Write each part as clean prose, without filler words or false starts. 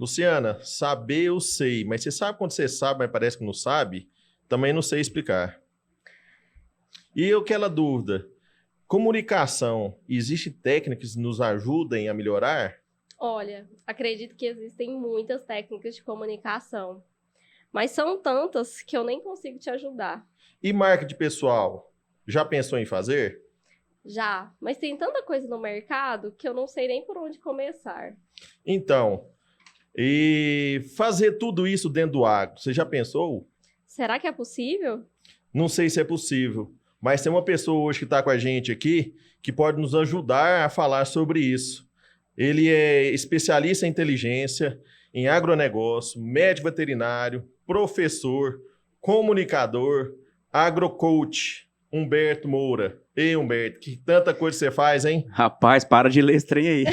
Luciana, saber eu sei, mas você sabe quando você sabe, mas parece que não sabe? Também não sei explicar. E aquela dúvida, comunicação, existe técnicas que nos ajudem a melhorar? Olha, acredito que existem muitas técnicas de comunicação, mas são tantas que eu nem consigo te ajudar. E marketing pessoal, já pensou em fazer? Já, mas tem tanta coisa no mercado que eu não sei nem por onde começar. Então, e fazer tudo isso dentro do agro, você já pensou? Será que é possível? Não sei se é possível, mas tem uma pessoa hoje que está com a gente aqui que pode nos ajudar a falar sobre isso. Ele é especialista em inteligência, em agronegócio, médico veterinário, professor, comunicador, agrocoach, Humberto Moura. Ei, Humberto, que tanta coisa você faz, hein? Rapaz, para de ler esse trem aí.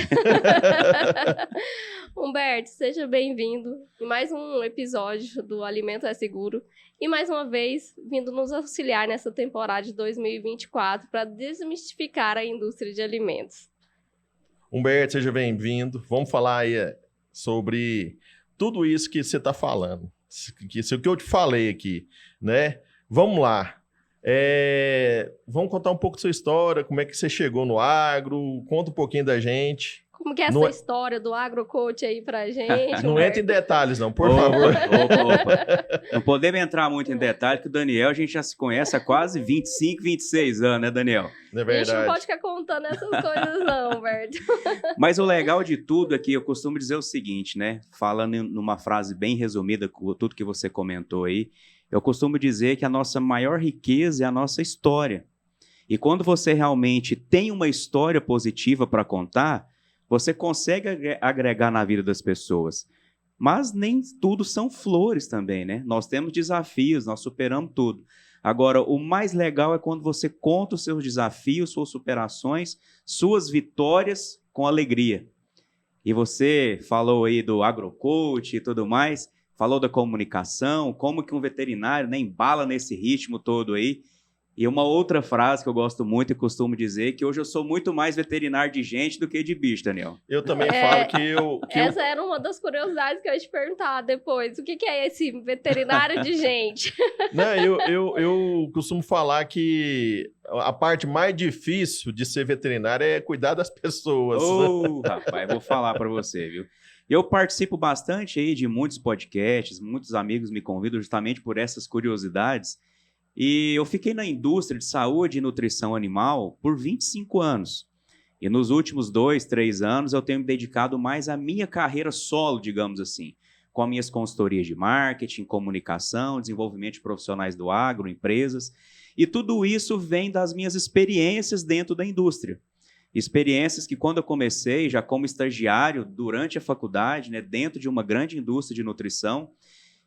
Humberto, seja bem-vindo em mais um episódio do Alimento é Seguro e mais uma vez vindo nos auxiliar nessa temporada de 2024 para desmistificar a indústria de alimentos. Humberto, seja bem-vindo. Vamos falar aí sobre tudo isso que você está falando. Isso que eu te falei aqui, né? Vamos lá. Vamos contar um pouco da sua história, como é que você chegou no agro, conta um pouquinho da gente. Como que é essa história do agrocoach aí pra gente? Não entra em detalhes não, por favor. Opa. Não podemos entrar muito em detalhes, que o Daniel a gente já se conhece há quase 25, 26 anos, né, Daniel? É verdade. A gente não pode ficar contando essas coisas não, Humberto. Mas o legal de tudo é que eu costumo dizer o seguinte, né? Falando numa frase bem resumida, com tudo que você comentou aí, eu costumo dizer que a nossa maior riqueza é a nossa história. E quando você realmente tem uma história positiva para contar, você consegue agregar na vida das pessoas. Mas nem tudo são flores também, né? Nós temos desafios, nós superamos tudo. Agora, o mais legal é quando você conta os seus desafios, suas superações, suas vitórias com alegria. E você falou aí do agrocoach e tudo mais, falou da comunicação, como que um veterinário, né, embala nesse ritmo todo aí. E uma outra frase que eu gosto muito e costumo dizer, que hoje eu sou muito mais veterinário de gente do que de bicho, Daniel. Eu também falo que essa era uma das curiosidades que eu ia te perguntar depois. O que é esse veterinário de gente? Não, eu costumo falar que a parte mais difícil de ser veterinário é cuidar das pessoas. Rapaz, vou falar para você, viu? Eu participo bastante aí de muitos podcasts, muitos amigos me convidam justamente por essas curiosidades. E eu fiquei na indústria de saúde e nutrição animal por 25 anos. E nos últimos 2, 3 anos eu tenho me dedicado mais à minha carreira solo, digamos assim, com as minhas consultorias de marketing, comunicação, desenvolvimento de profissionais do agro, empresas. E tudo isso vem das minhas experiências dentro da indústria. Experiências que quando eu comecei, já como estagiário, durante a faculdade, né, dentro de uma grande indústria de nutrição,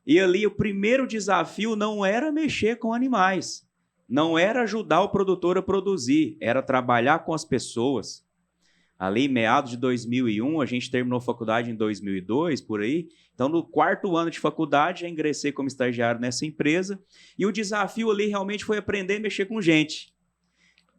e ali o primeiro desafio não era mexer com animais, não era ajudar o produtor a produzir, era trabalhar com as pessoas. Ali, meados de 2001, a gente terminou a faculdade em 2002, por aí. Então, no 4º ano de faculdade, já ingressei como estagiário nessa empresa. E o desafio ali realmente foi aprender a mexer com gente.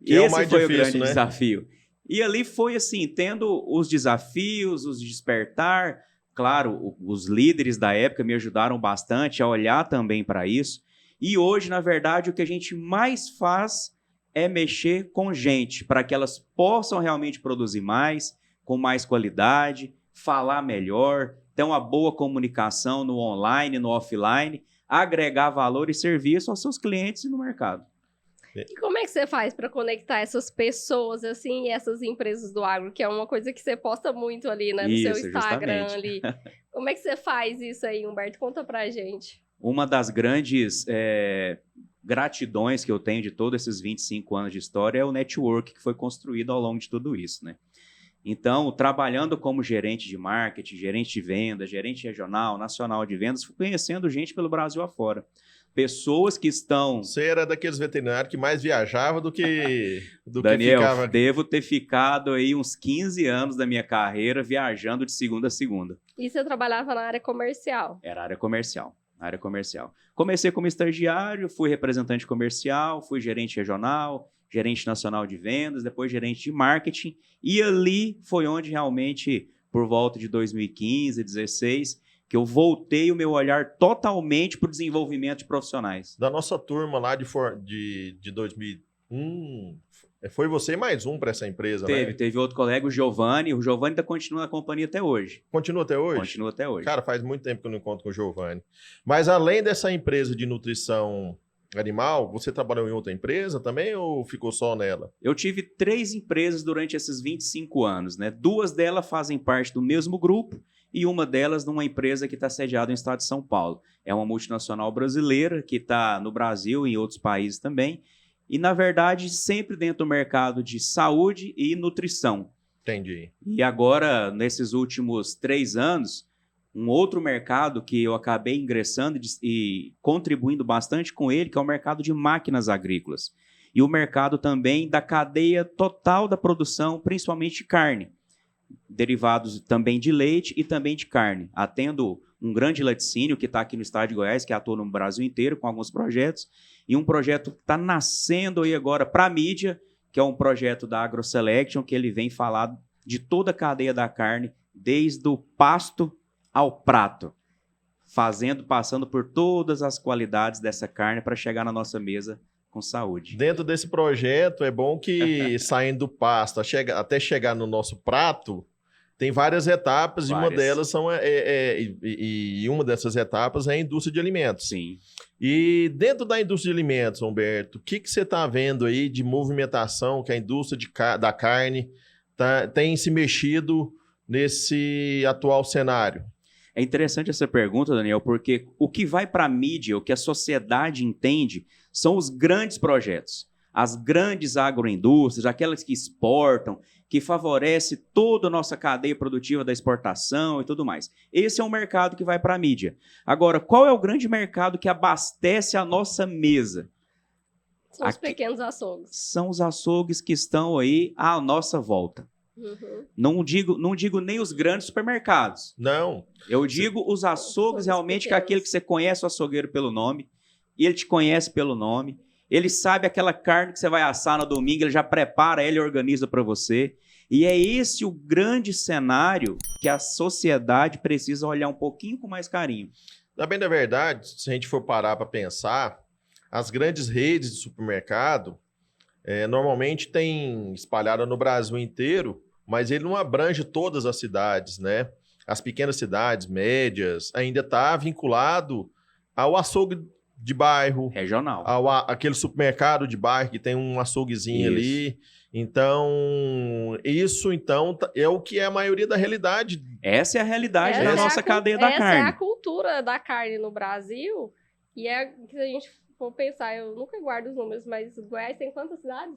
Que esse é o mais foi difícil, o grande né? desafio. E ali foi assim, tendo os desafios, os despertar. Claro, os líderes da época me ajudaram bastante a olhar também para isso. E hoje, na verdade, o que a gente mais faz é mexer com gente, para que elas possam realmente produzir mais, com mais qualidade, falar melhor, ter uma boa comunicação no online, no offline, agregar valor e serviço aos seus clientes e no mercado. E como é que você faz para conectar essas pessoas, assim, e essas empresas do agro, que é uma coisa que você posta muito ali, né, no seu Instagram ali. Como é que você faz isso aí, Humberto? Conta pra gente. Uma das grandes gratidões que eu tenho de todos esses 25 anos de história é o network que foi construído ao longo de tudo isso, né? Então, trabalhando como gerente de marketing, gerente de vendas, gerente regional, nacional de vendas, fui conhecendo gente pelo Brasil afora. Pessoas que estão... Você era daqueles veterinários que mais viajava do que Daniel, que ficava... devo ter ficado aí uns 15 anos da minha carreira viajando de segunda a segunda. E você trabalhava na área comercial? Era área comercial. Comecei como estagiário, fui representante comercial, fui gerente regional, gerente nacional de vendas, depois gerente de marketing. E ali foi onde realmente por volta de 2015, 2016, que eu voltei o meu olhar totalmente para o desenvolvimento de profissionais. Da nossa turma lá de 2001, foi você e mais um para essa empresa, né? Teve outro colega, o Giovanni. O Giovanni ainda continua na companhia até hoje. Continua até hoje? Continua até hoje. Cara, faz muito tempo que eu não encontro com o Giovanni. Mas além dessa empresa de nutrição animal, você trabalhou em outra empresa também ou ficou só nela? Eu tive 3 empresas durante esses 25 anos, né? 2 delas fazem parte do mesmo grupo e uma delas numa empresa que está sediada no estado de São Paulo. É uma multinacional brasileira que está no Brasil e em outros países também. E, na verdade, sempre dentro do mercado de saúde e nutrição. Entendi. E agora, nesses últimos 3 anos, um outro mercado que eu acabei ingressando e contribuindo bastante com ele, que é o mercado de máquinas agrícolas. E o mercado também da cadeia total da produção, principalmente de carne. Derivados também de leite e também de carne. Atendo um grande laticínio que está aqui no estado de Goiás, que atua no Brasil inteiro com alguns projetos, e um projeto que está nascendo aí agora para a mídia, que é um projeto da AgroSelection, que ele vem falar de toda a cadeia da carne, desde o pasto ao prato, passando por todas as qualidades dessa carne para chegar na nossa mesa com saúde. Dentro desse projeto, é bom que saindo do pasto até chegar no nosso prato, tem várias etapas e uma delas e uma dessas etapas é a indústria de alimentos. Sim. E dentro da indústria de alimentos, Humberto, o que você está vendo aí de movimentação que a indústria da carne tem se mexido nesse atual cenário? É interessante essa pergunta, Daniel, porque o que vai para a mídia, o que a sociedade entende, são os grandes projetos. As grandes agroindústrias, aquelas que exportam, que favorece toda a nossa cadeia produtiva da exportação e tudo mais. Esse é um mercado que vai para a mídia. Agora, qual é o grande mercado que abastece a nossa mesa? São os pequenos açougues. São os açougues que estão aí à nossa volta. Uhum. Não digo nem os grandes supermercados. Não. Eu digo os açougues realmente, que é aquele que você conhece o açougueiro pelo nome, e ele te conhece pelo nome, ele sabe aquela carne que você vai assar no domingo, ele já prepara, ele organiza para você. E é esse o grande cenário que a sociedade precisa olhar um pouquinho com mais carinho. Na bem da verdade, se a gente for parar para pensar, as grandes redes de supermercado normalmente tem espalhada no Brasil inteiro, mas ele não abrange todas as cidades, né? As pequenas cidades, médias, ainda está vinculado ao açougue de bairro. Regional. Aquele supermercado de bairro que tem um açouguezinho ali. Então, isso então é o que é a maioria da realidade. Essa é a realidade da nossa cadeia da carne. Essa é a cultura da carne no Brasil. E se a gente for pensar, eu nunca guardo os números, mas Goiás tem quantas cidades?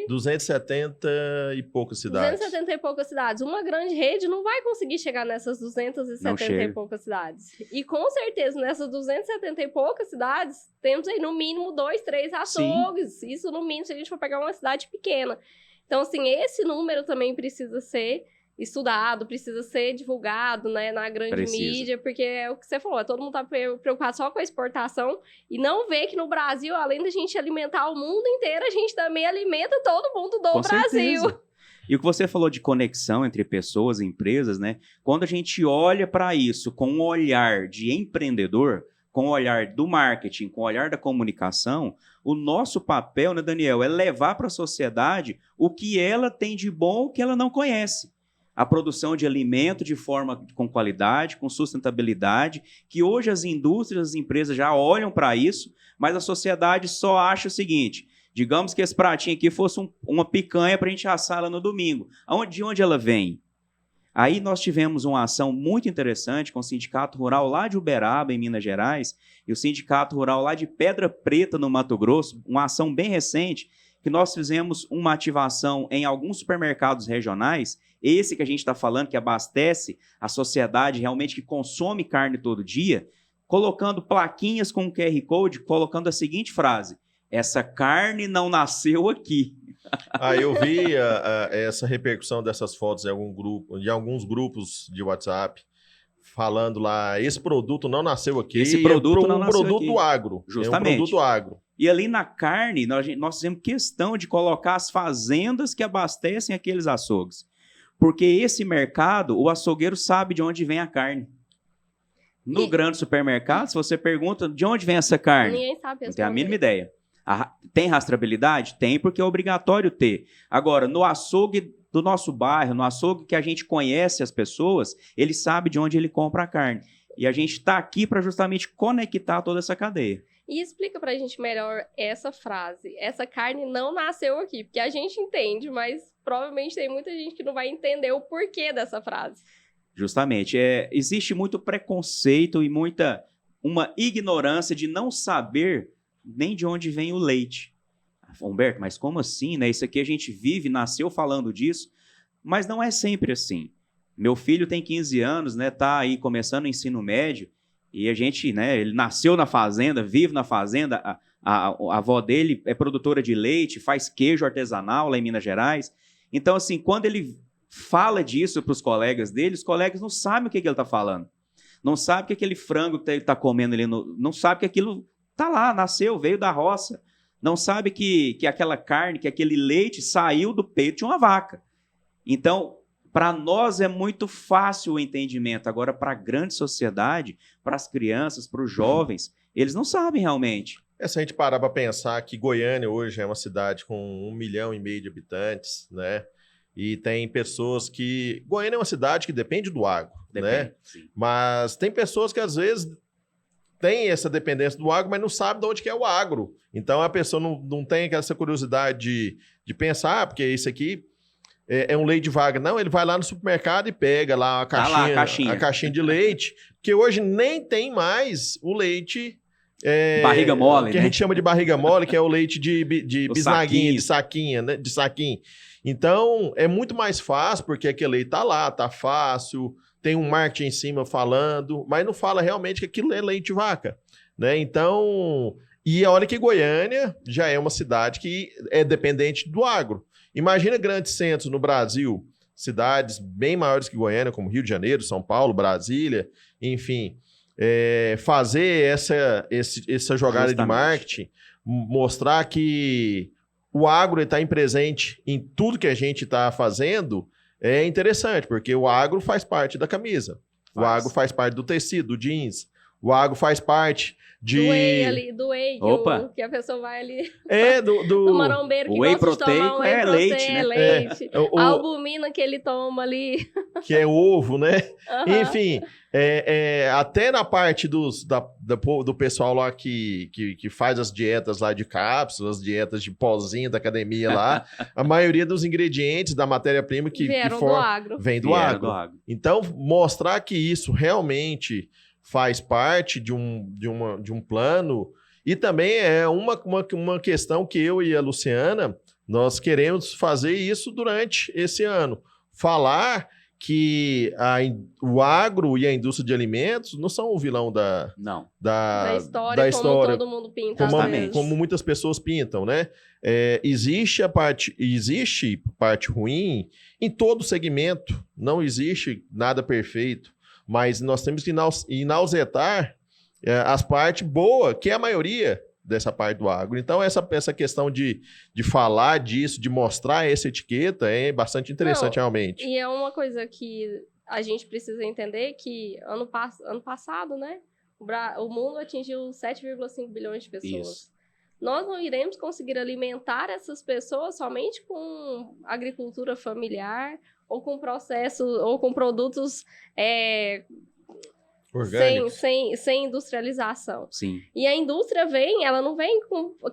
270 e poucas cidades. 270 e poucas cidades. Uma grande rede não vai conseguir chegar nessas 270 e poucas cidades. E com certeza, nessas 270 e poucas cidades, temos aí no mínimo 2, 3 açougues. Sim. Isso no mínimo, se a gente for pegar uma cidade pequena. Então, assim, esse número também precisa ser estudado, precisa ser divulgado, né, na grande mídia, porque é o que você falou, todo mundo tá preocupado só com a exportação e não vê que no Brasil, além da gente alimentar o mundo inteiro, a gente também alimenta todo mundo do Brasil. Certeza. E o que você falou de conexão entre pessoas e empresas, né, quando a gente olha para isso com um olhar de empreendedor, com o olhar do marketing, com o olhar da comunicação, o nosso papel, né, Daniel, é levar para a sociedade o que ela tem de bom, o que ela não conhece. A produção de alimento de forma com qualidade, com sustentabilidade, que hoje as indústrias, as empresas já olham para isso, mas a sociedade só acha o seguinte, digamos que esse pratinho aqui fosse uma picanha para a gente assar ela no domingo. De onde ela vem? Aí nós tivemos uma ação muito interessante com o Sindicato Rural lá de Uberaba, em Minas Gerais, e o Sindicato Rural lá de Pedra Preta, no Mato Grosso, uma ação bem recente, que nós fizemos uma ativação em alguns supermercados regionais, esse que a gente está falando, que abastece a sociedade realmente que consome carne todo dia, colocando plaquinhas com QR Code, colocando a seguinte frase, essa carne não nasceu aqui. Eu vi essa repercussão dessas fotos em alguns grupos de WhatsApp, falando lá, esse produto não nasceu aqui. Esse produto não nasceu aqui. Produto agro. Justamente. É um produto agro. E ali na carne, nós fizemos questão de colocar as fazendas que abastecem aqueles açougues. Porque esse mercado, o açougueiro sabe de onde vem a carne. No grande supermercado, se você pergunta de onde vem essa carne, Ninguém sabe não tem a responder. mínima ideia. Tem rastreabilidade? Tem, porque é obrigatório ter. Agora, no açougue do nosso bairro, no açougue que a gente conhece as pessoas, ele sabe de onde ele compra a carne. E a gente está aqui para justamente conectar toda essa cadeia. E explica pra gente melhor essa frase. Essa carne não nasceu aqui, porque a gente entende, mas provavelmente tem muita gente que não vai entender o porquê dessa frase. Justamente. Existe muito preconceito e uma ignorância de não saber nem de onde vem o leite. Humberto, mas como assim, né? Isso aqui a gente vive, nasceu falando disso, mas não é sempre assim. Meu filho tem 15 anos, né? Tá aí começando o ensino médio e a gente, né? Ele nasceu na fazenda, vive na fazenda. A avó dele é produtora de leite, faz queijo artesanal lá em Minas Gerais. Então, assim, quando ele fala disso para os colegas dele, os colegas não sabem o que ele está falando. Não sabem que aquele frango que ele está comendo ali, não sabe que aquilo tá lá, nasceu, veio da roça. Não sabe que aquela carne, que aquele leite saiu do peito de uma vaca. Então, para nós é muito fácil o entendimento. Agora, para a grande sociedade, para as crianças, para os jovens, eles não sabem realmente. Se a gente parar para pensar que Goiânia hoje é uma cidade com 1,5 milhão de habitantes, né? E tem pessoas que... Goiânia é uma cidade que depende do agro, né? Sim. Mas tem pessoas que às vezes têm essa dependência do agro, mas não sabem de onde que é o agro. Então a pessoa não tem essa curiosidade de pensar, porque isso aqui é um leite de vaca. Não, ele vai lá no supermercado e pega lá a caixinha de leite, que hoje nem tem mais o leite... barriga mole, que né? a gente chama de barriga mole, que é o leite de bisnaguinha, de saquinha, né? De saquinho. Então, é muito mais fácil, porque aquele leite tá lá, tá fácil, tem um marketing em cima falando, mas não fala realmente que aquilo é leite de vaca, né? Então, e olha que Goiânia já é uma cidade que é dependente do agro. Imagina grandes centros no Brasil, cidades bem maiores que Goiânia, como Rio de Janeiro, São Paulo, Brasília, enfim... fazer essa jogada de marketing, mostrar que o agro está presente em tudo que a gente está fazendo, é interessante, porque o agro faz parte da camisa, o agro faz parte do tecido, do jeans, o agro faz parte do whey que a pessoa vai ali do marombeiro que whey gosta de tomar um whey leite, né? leite. A albumina que ele toma ali. Que é ovo, né? Uhum. Enfim, até na parte do pessoal lá que faz as dietas lá de cápsulas, dietas de pozinho da academia lá, a maioria dos ingredientes da matéria-prima que do agro. Vem do agro. Então, mostrar que isso realmente faz parte de um plano, e também é uma questão que eu e a Luciana, nós queremos fazer isso durante esse ano. Falar que o agro e a indústria de alimentos não são o vilão da história, como todo mundo pinta. Como muitas pessoas pintam, né? Existe parte ruim em todo segmento, não existe nada perfeito. Mas nós temos que inausetar as partes boas, que é a maioria dessa parte do agro. Então, essa questão de falar disso, de mostrar essa etiqueta, é bastante interessante realmente. E é uma coisa que a gente precisa entender que ano passado, né, o mundo atingiu 7,5 bilhões de pessoas. Isso. Nós não iremos conseguir alimentar essas pessoas somente com agricultura familiar ou com processos, ou com produtos sem industrialização. Sim. E a indústria ela não vem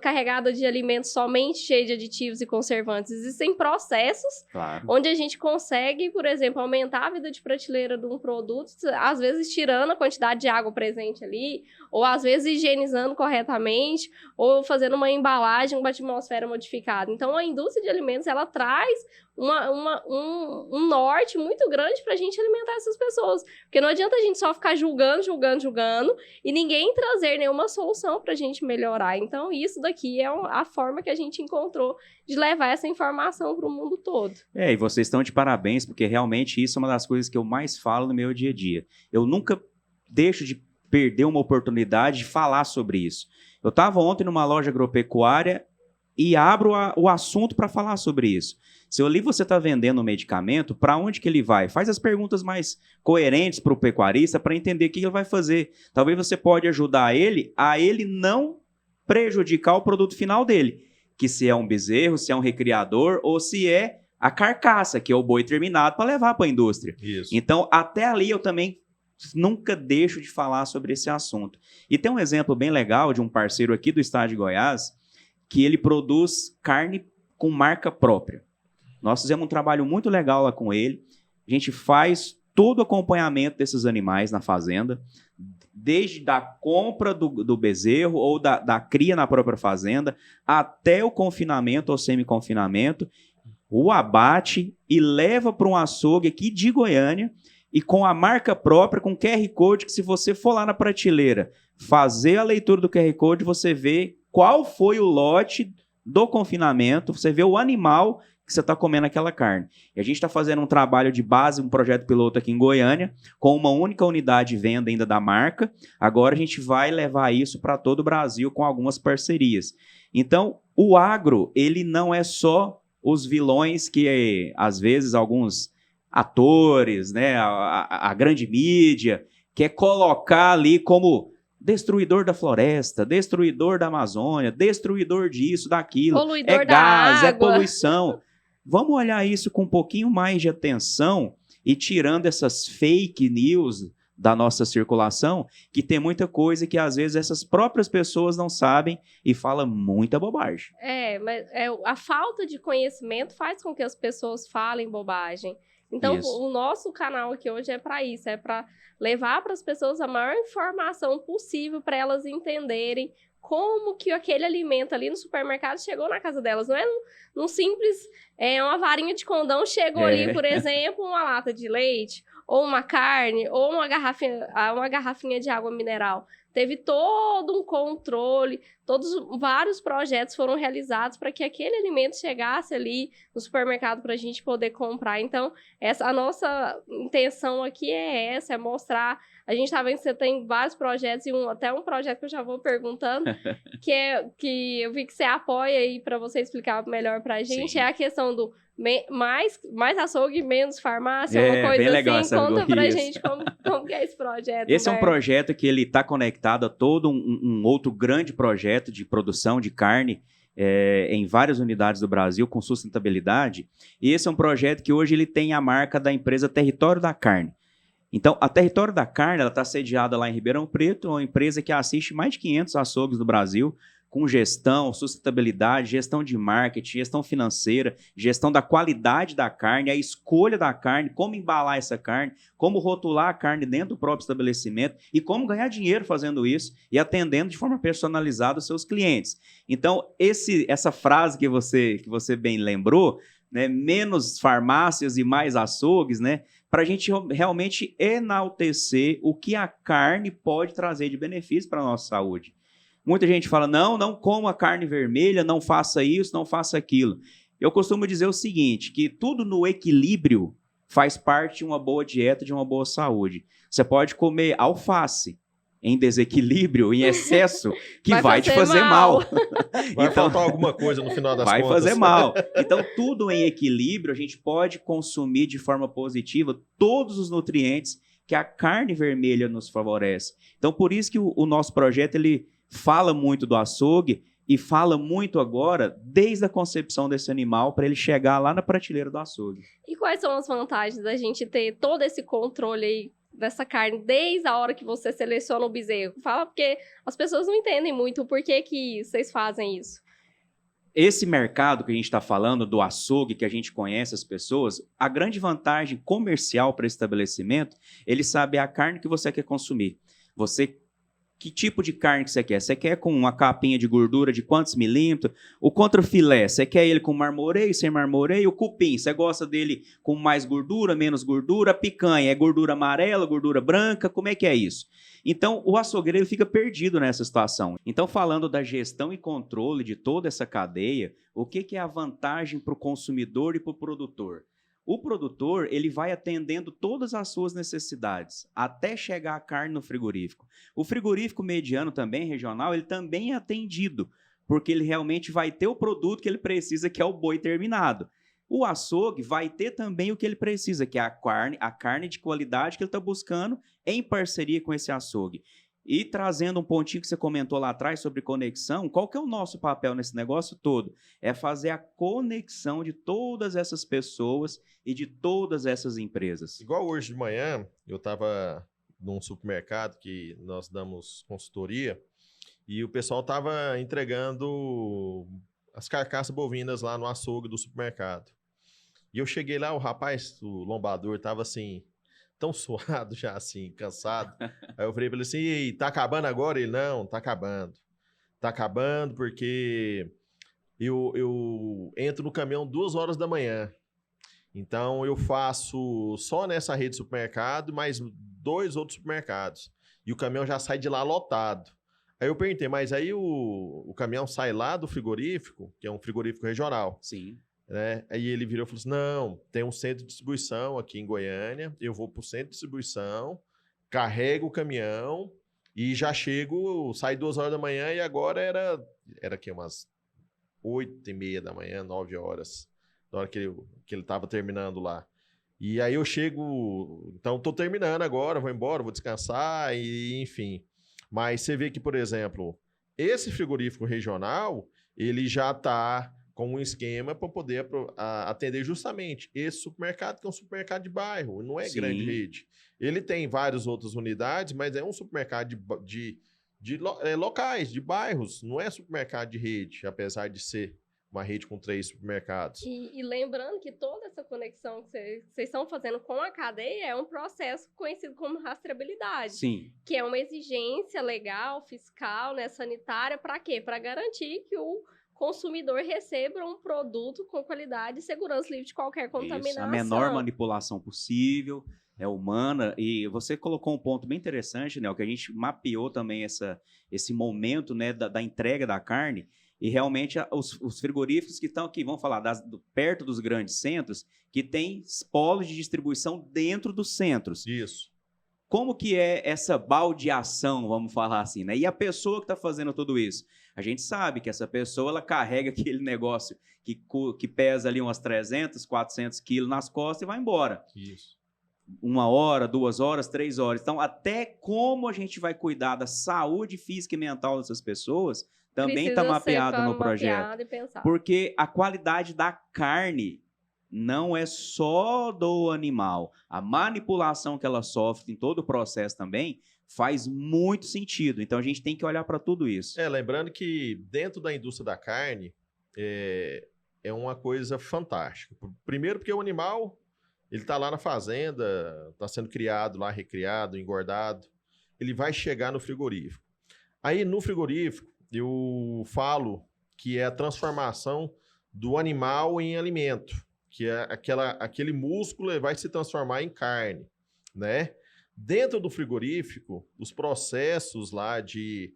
carregada de alimentos somente cheios de aditivos e conservantes. Existem processos onde a gente consegue, por exemplo, aumentar a vida de prateleira de um produto, às vezes tirando a quantidade de água presente ali, ou às vezes higienizando corretamente, ou fazendo uma embalagem com a atmosfera modificada. Então, a indústria de alimentos, ela traz um norte muito grande para a gente alimentar essas pessoas. Porque não adianta a gente só ficar julgando e ninguém trazer nenhuma solução para a gente melhorar. Então, isso daqui é a forma que a gente encontrou de levar essa informação para o mundo todo. E vocês estão de parabéns, porque realmente isso é uma das coisas que eu mais falo no meu dia a dia. Eu nunca deixo de perder uma oportunidade de falar sobre isso. Eu estava ontem numa loja agropecuária e abro o assunto para falar sobre isso. Se ali você está vendendo um medicamento, para onde que ele vai? Faz as perguntas mais coerentes para o pecuarista para entender o que ele vai fazer. Talvez você pode ajudar ele a ele não prejudicar o produto final dele, que se é um bezerro, se é um recriador ou se é a carcaça, que é o boi terminado para levar para a indústria. Isso. Então, até ali eu também nunca deixo de falar sobre esse assunto. E tem um exemplo bem legal de um parceiro aqui do estado de Goiás, que ele produz carne com marca própria. Nós fizemos um trabalho muito legal lá com ele. A gente faz todo o acompanhamento desses animais na fazenda, desde a compra do bezerro ou da cria na própria fazenda, até o confinamento ou semi-confinamento, o abate e leva para um açougue aqui de Goiânia e com a marca própria, com QR Code, que se você for lá na prateleira fazer a leitura do QR Code, você vê qual foi o lote do confinamento, você vê o animal que você está comendo aquela carne. E a gente está fazendo um trabalho de base, um projeto piloto aqui em Goiânia, com uma única unidade de venda ainda da marca. Agora a gente vai levar isso para todo o Brasil com algumas parcerias. Então, o agro, ele não é só os vilões que, às vezes, alguns atores, né, a grande mídia, quer colocar ali como destruidor da floresta, destruidor da Amazônia, destruidor disso, daquilo. Poluidor é gás, da é água. poluição. Vamos olhar isso com um pouquinho mais de atenção e tirando essas fake news da nossa circulação, que tem muita coisa que às vezes essas próprias pessoas não sabem e falam muita bobagem. Mas a falta de conhecimento faz com que as pessoas falem bobagem. Então, Isso. o nosso canal aqui hoje é para isso, é para levar para as pessoas a maior informação possível para elas entenderem como que aquele alimento ali no supermercado chegou na casa delas. Não é num simples, uma varinha de condão chegou ali, por exemplo, uma lata de leite, ou uma carne, ou uma garrafinha de água mineral. Teve todo um controle, vários projetos foram realizados para que aquele alimento chegasse ali no supermercado para a gente poder comprar. Então, a nossa intenção aqui é mostrar. A gente está vendo que você tem vários projetos, e até um projeto que eu já vou perguntando, que eu vi que você apoia aí para você explicar melhor para a gente. Sim. É a questão do mais açougue, menos farmácia, uma coisa bem legal assim. essa Conta pra isso. gente como que é esse projeto. Esse é um Humberto. projeto que ele está conectado a todo um outro grande projeto de produção de carne em várias unidades do Brasil com sustentabilidade. E esse é um projeto que hoje ele tem a marca da empresa Território da Carne. Então, a Território da Carne está sediada lá em Ribeirão Preto, uma empresa que assiste mais de 500 açougues no Brasil, com gestão, sustentabilidade, gestão de marketing, gestão financeira, gestão da qualidade da carne, a escolha da carne, como embalar essa carne, como rotular a carne dentro do próprio estabelecimento e como ganhar dinheiro fazendo isso e atendendo de forma personalizada os seus clientes. Então, essa frase que você bem lembrou, né, menos farmácias e mais açougues, né, para a gente realmente enaltecer o que a carne pode trazer de benefício para a nossa saúde. Muita gente fala, não coma carne vermelha, não faça isso, não faça aquilo. Eu costumo dizer o seguinte, que tudo no equilíbrio faz parte de uma boa dieta, de uma boa saúde. Você pode comer alface em desequilíbrio, em excesso, que vai te fazer mal. Vai faltar alguma coisa no final das vai contas. fazer mal. Então, tudo em equilíbrio, a gente pode consumir de forma positiva todos os nutrientes que a carne vermelha nos favorece. Então, por isso que o nosso projeto, ele fala muito do açougue e fala muito agora desde a concepção desse animal para ele chegar lá na prateleira do açougue. E quais são as vantagens da gente ter todo esse controle aí dessa carne desde a hora que você seleciona o bezerro? Fala, porque as pessoas não entendem muito o porquê que vocês fazem isso. Esse mercado que a gente está falando, do açougue, que a gente conhece as pessoas, a grande vantagem comercial para esse estabelecimento, ele sabe a carne que você quer consumir. Que tipo de carne que você quer? Você quer com uma capinha de gordura de quantos milímetros? O contrafilé, você quer ele com marmoreio, sem marmoreio? O cupim, você gosta dele com mais gordura, menos gordura? A picanha, é gordura amarela, gordura branca? Como é que é isso? Então, o açougueiro ele fica perdido nessa situação. Então, falando da gestão e controle de toda essa cadeia, o que é a vantagem para o consumidor e para o produtor? O produtor, ele vai atendendo todas as suas necessidades, até chegar a carne no frigorífico. O frigorífico mediano também, regional, ele também é atendido porque ele realmente vai ter o produto que ele precisa, que é o boi terminado. O açougue vai ter também o que ele precisa, que é a carne de qualidade que ele está buscando em parceria com esse açougue. E trazendo um pontinho que você comentou lá atrás sobre conexão, qual que é o nosso papel nesse negócio todo? É fazer a conexão de todas essas pessoas e de todas essas empresas. Igual hoje de manhã, eu estava num supermercado que nós damos consultoria e o pessoal estava entregando as carcaças bovinas lá no açougue do supermercado. E eu cheguei lá, o rapaz, o lombador, estava assim, tão suado já, assim, cansado. Aí eu falei pra ele assim, e aí, tá acabando agora? Ele, não, tá acabando. Tá acabando porque eu entro no caminhão 2 horas da manhã. Então eu faço só nessa rede de supermercado, mais 2 outros supermercados. E o caminhão já sai de lá lotado. Aí eu perguntei, mas aí o caminhão sai lá do frigorífico, que é um frigorífico regional. Sim. Né? Aí ele virou e falou assim, não, tem um centro de distribuição aqui em Goiânia, eu vou pro centro de distribuição, carrego o caminhão e já chego, saio 2 horas da manhã e agora era aqui umas 8h30 da manhã, 9 horas, na hora que ele tava terminando lá. E aí eu chego, então tô terminando agora, vou embora, vou descansar e enfim. Mas você vê que, por exemplo, esse frigorífico regional, ele já tá com um esquema para poder atender justamente esse supermercado, que é um supermercado de bairro, não é grande rede. Ele tem várias outras unidades, mas é um supermercado locais, de bairros, não é supermercado de rede, apesar de ser uma rede com 3 supermercados. E lembrando que toda essa conexão que vocês estão fazendo com a cadeia é um processo conhecido como rastreabilidade. Sim. Que é uma exigência legal, fiscal, né, sanitária, para quê? Para garantir que o consumidor receba um produto com qualidade e segurança livre de qualquer contaminação. Isso, a menor manipulação possível, é humana. E você colocou um ponto bem interessante, né? Que a gente mapeou também esse momento, né, da entrega da carne. E realmente os frigoríficos que estão aqui, vamos falar, perto dos grandes centros, que tem polos de distribuição dentro dos centros. Isso. Como que é essa baldeação, vamos falar assim, né? E a pessoa que está fazendo tudo isso? A gente sabe que essa pessoa, ela carrega aquele negócio que pesa ali umas 300, 400 quilos nas costas e vai embora. Isso. 1 hora, 2 horas, 3 horas. Então, até como a gente vai cuidar da saúde física e mental dessas pessoas, também está mapeado no projeto. Porque a qualidade da carne não é só do animal. A manipulação que ela sofre em todo o processo também faz muito sentido. Então, a gente tem que olhar para tudo isso. Lembrando que dentro da indústria da carne é uma coisa fantástica. Primeiro porque o animal, ele está lá na fazenda, está sendo criado lá, recriado, engordado. Ele vai chegar no frigorífico. Aí, no frigorífico, eu falo que é a transformação do animal em alimento. Que é aquele músculo vai se transformar em carne, né? Dentro do frigorífico, os processos lá de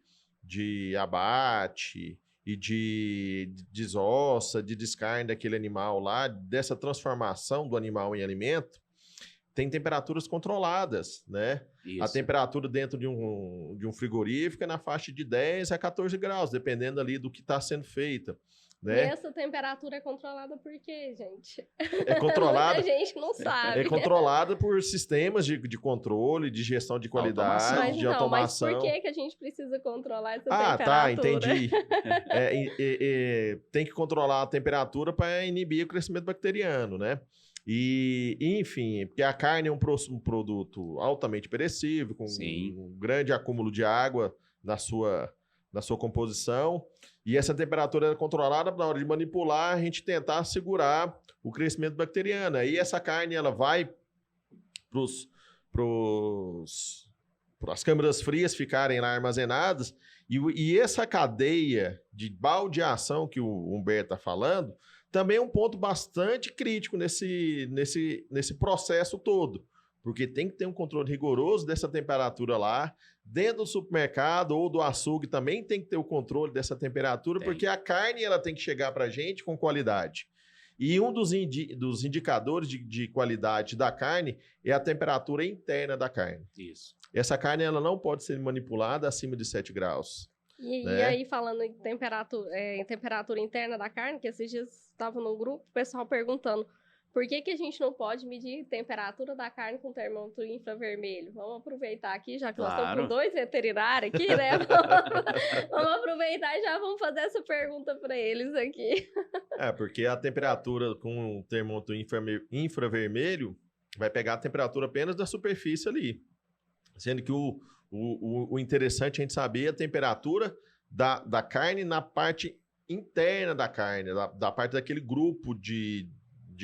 abate e de desossa, de descarne daquele animal lá, dessa transformação do animal em alimento, tem temperaturas controladas, né? Isso. A temperatura dentro de um frigorífico é na faixa de 10 a 14 graus, dependendo ali do que está sendo feito. Né? E essa temperatura é controlada por quê, gente? É controlada. Muita gente não sabe. É controlada por sistemas de controle, de gestão de qualidade, de automação. Mas por que a gente precisa controlar essa temperatura? Tá, entendi. Tem que controlar a temperatura para inibir o crescimento bacteriano, né? E, enfim, porque a carne é um produto altamente perecível, com um grande acúmulo de água na sua composição, e essa temperatura é controlada na hora de manipular, a gente tentar segurar o crescimento bacteriano. Aí essa carne ela vai para as câmaras frias ficarem lá armazenadas, e essa cadeia de baldeação que o Humberto está falando, também é um ponto bastante crítico nesse processo todo. Porque tem que ter um controle rigoroso dessa temperatura lá. Dentro do supermercado ou do açougue também tem que ter o controle dessa temperatura, porque a carne ela tem que chegar para a gente com qualidade. E um dos indicadores de qualidade da carne é a temperatura interna da carne. Isso. Essa carne ela não pode ser manipulada acima de 7 graus. E né? aí, falando em temperatura interna da carne, que esses dias estava no grupo, o pessoal perguntando por que a gente não pode medir temperatura da carne com termômetro infravermelho? Vamos aproveitar aqui, já que nós estamos Claro. com 2 veterinários aqui, né? Vamos aproveitar e já vamos fazer essa pergunta para eles aqui. Porque a temperatura com o termômetro infravermelho vai pegar a temperatura apenas da superfície ali. Sendo que o interessante é a gente saber a temperatura da carne na parte interna da carne, da parte daquele grupo de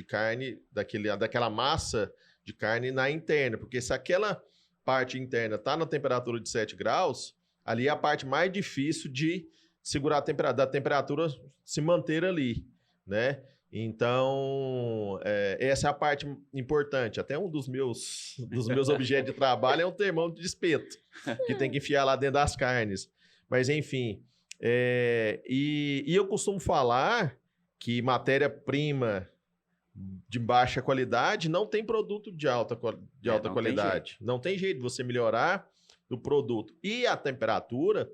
carne, daquela massa de carne na interna. Porque se aquela parte interna está na temperatura de 7 graus, ali é a parte mais difícil de segurar da temperatura se manter ali, né? Então, essa é a parte importante. Até um dos meus objetos de trabalho é um termômetro de espeto, que tem que enfiar lá dentro das carnes. Mas, enfim, e eu costumo falar que matéria-prima de baixa qualidade não tem produto de alta qualidade. Não tem jeito de você melhorar o produto. E a temperatura,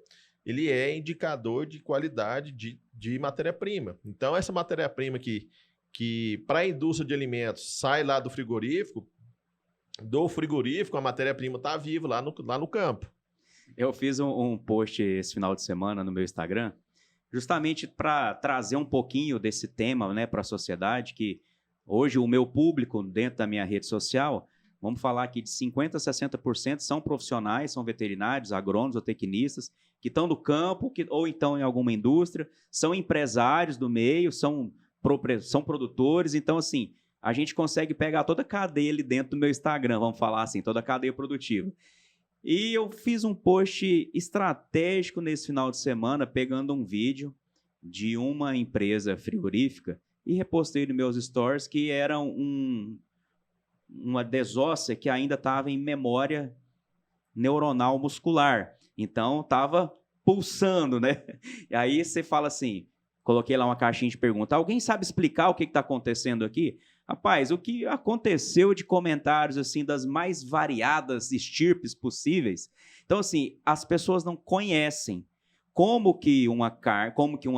ele é indicador de qualidade de matéria-prima. Então, essa matéria-prima que para a indústria de alimentos sai lá do frigorífico a matéria-prima está viva lá no campo. Eu fiz um post esse final de semana no meu Instagram, justamente para trazer um pouquinho desse tema, né, para a sociedade, que hoje o meu público dentro da minha rede social, vamos falar aqui de 50% a 60% são profissionais, são veterinários, agrônomos ou tecnistas, que estão no campo ou então em alguma indústria, são empresários do meio, são produtores. Então, assim, a gente consegue pegar toda a cadeia ali dentro do meu Instagram, vamos falar assim, toda a cadeia produtiva. E eu fiz um post estratégico nesse final de semana, pegando um vídeo de uma empresa frigorífica e repostei nos meus stories que era uma desóssea que ainda estava em memória neuronal muscular. Então, estava pulsando, né? E aí você fala assim, coloquei lá uma caixinha de pergunta, alguém sabe explicar o que está acontecendo aqui? Rapaz, o que aconteceu de comentários assim das mais variadas estirpes possíveis? Então, assim, as pessoas não conhecem como que um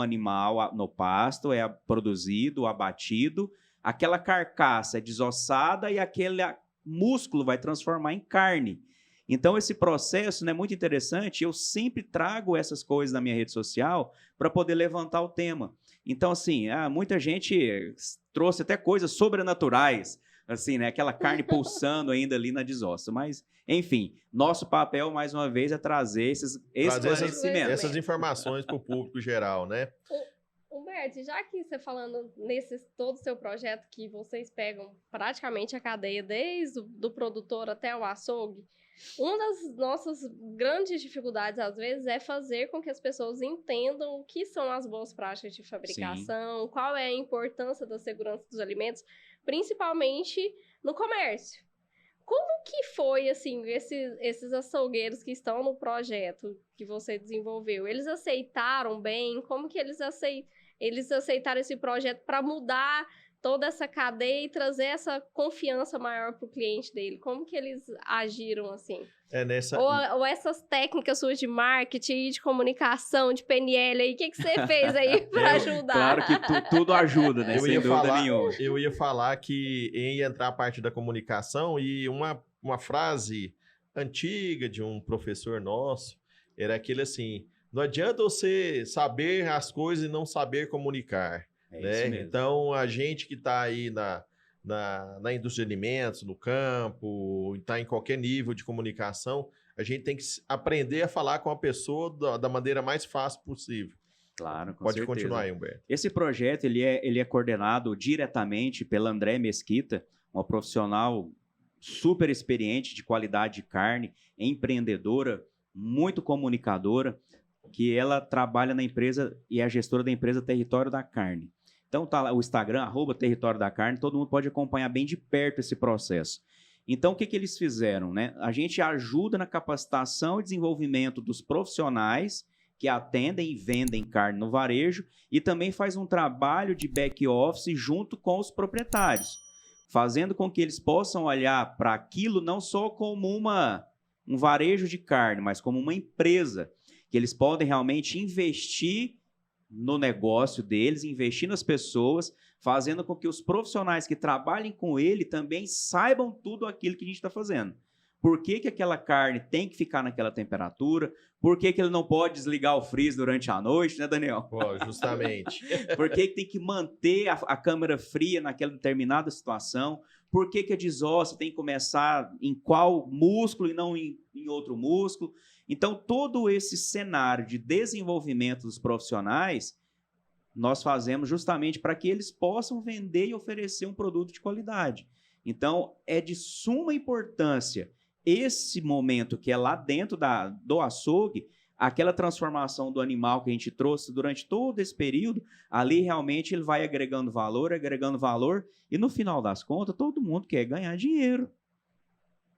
animal no pasto é produzido, abatido, aquela carcaça é desossada e aquele músculo vai transformar em carne. Então, esse processo, né, é muito interessante. Eu sempre trago essas coisas na minha rede social para poder levantar o tema. Então, assim, muita gente trouxe até coisas sobrenaturais, assim, né, aquela carne pulsando ainda ali na desossa. Mas, enfim, nosso papel, mais uma vez, é trazer esses esclarecimentos. Essas informações para o público geral, né? Humberto, já que você falando todo o seu projeto, que vocês pegam praticamente a cadeia desde do produtor até o açougue, uma das nossas grandes dificuldades, às vezes, é fazer com que as pessoas entendam o que são as boas práticas de fabricação, sim, qual é a importância da segurança dos alimentos, principalmente no comércio. Como que foi, assim, esses açougueiros que estão no projeto que você desenvolveu? Eles aceitaram bem? Como que eles aceitaram esse projeto para mudar toda essa cadeia e trazer essa confiança maior para o cliente dele? Como que eles agiram assim? Ou essas técnicas suas de marketing, de comunicação, de PNL aí, o que você fez aí para ajudar? Claro que tudo ajuda, né? Sem dúvida nenhuma. Eu ia falar que ia entrar a parte da comunicação e uma frase antiga de um professor nosso era aquele assim, não adianta você saber as coisas e não saber comunicar. Né? Então, a gente que está aí na indústria de alimentos, no campo, está em qualquer nível de comunicação, a gente tem que aprender a falar com a pessoa da maneira mais fácil possível. Claro, com Pode certeza. Continuar aí, Humberto. Esse projeto ele é coordenado diretamente pela André Mesquita, uma profissional super experiente de qualidade de carne, empreendedora, muito comunicadora, que ela trabalha na empresa e é a gestora da empresa Território da Carne. Então tá lá o Instagram, @Território da Carne, todo mundo pode acompanhar bem de perto esse processo. Então o que eles fizeram, né? A gente ajuda na capacitação e desenvolvimento dos profissionais que atendem e vendem carne no varejo e também faz um trabalho de back-office junto com os proprietários, fazendo com que eles possam olhar para aquilo não só como um varejo de carne, mas como uma empresa que eles podem realmente investir no negócio deles, investir nas pessoas, fazendo com que os profissionais que trabalhem com ele também saibam tudo aquilo que a gente está fazendo. Por que que aquela carne tem que ficar naquela temperatura? Por que que ele não pode desligar o freezer durante a noite, né, Daniel? Pô, justamente. Por que que tem que manter a câmara fria naquela determinada situação? Por que que a desossa tem que começar em qual músculo e não em outro músculo? Então, todo esse cenário de desenvolvimento dos profissionais, nós fazemos justamente para que eles possam vender e oferecer um produto de qualidade. Então, é de suma importância esse momento que é lá dentro do açougue, aquela transformação do animal que a gente trouxe durante todo esse período, ali realmente ele vai agregando valor, e no final das contas, todo mundo quer ganhar dinheiro.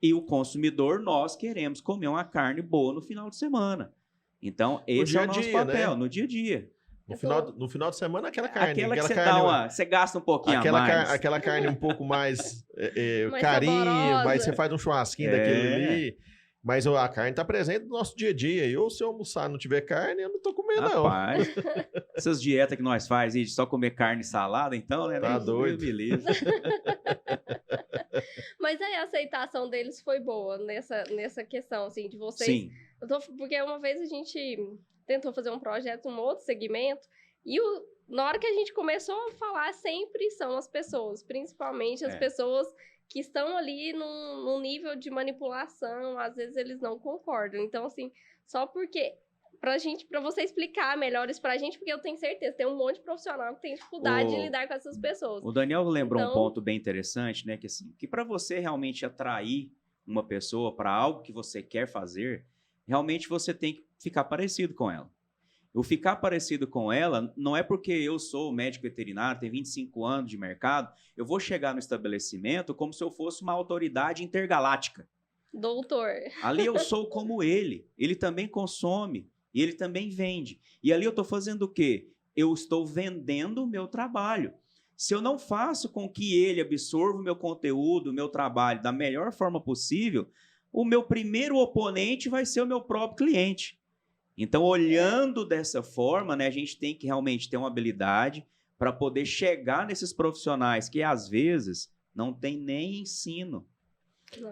E o consumidor, nós queremos comer uma carne boa no final de semana. Então, esse é o nosso papel, né? No dia a dia. No final de semana, aquela carne. Aquela que você carne, você gasta um pouquinho a mais. Aquela carne um pouco mais Mais carinho, saborosa. mas você faz um churrasquinho daquele ali. Mas a carne está presente no nosso dia a dia. E ou se eu almoçar e não tiver carne, eu não tô comendo, Rapaz, essas dietas que nós faz de só comer carne e salada, então, né? Tá doido. Beleza. Mas aí a aceitação deles foi boa nessa questão, assim, de vocês. Sim. Porque uma vez a gente tentou fazer um projeto, um outro segmento, e na hora que a gente começou a falar, sempre são as pessoas, principalmente as pessoas que estão ali num nível de manipulação, às vezes eles não concordam. Então, assim, só porque... Pra você explicar melhor isso pra gente, porque eu tenho certeza, tem um monte de profissional que tem dificuldade de lidar com essas pessoas. O Daniel lembrou Então, um ponto bem interessante, né? Que assim, que para você realmente atrair uma pessoa para algo que você quer fazer, realmente você tem que ficar parecido com ela. O ficar parecido com ela não é porque eu sou médico veterinário, tenho 25 anos de mercado, eu vou chegar no estabelecimento como se eu fosse uma autoridade intergaláctica. Doutor. Ali eu sou como ele também consome. E ele também vende. E ali eu estou fazendo o quê? Eu estou vendendo o meu trabalho. Se eu não faço com que ele absorva o meu conteúdo, o meu trabalho da melhor forma possível, o meu primeiro oponente vai ser o meu próprio cliente. Então, olhando dessa forma, né, a gente tem que realmente ter uma habilidade para poder chegar nesses profissionais que, às vezes, não tem nem ensino.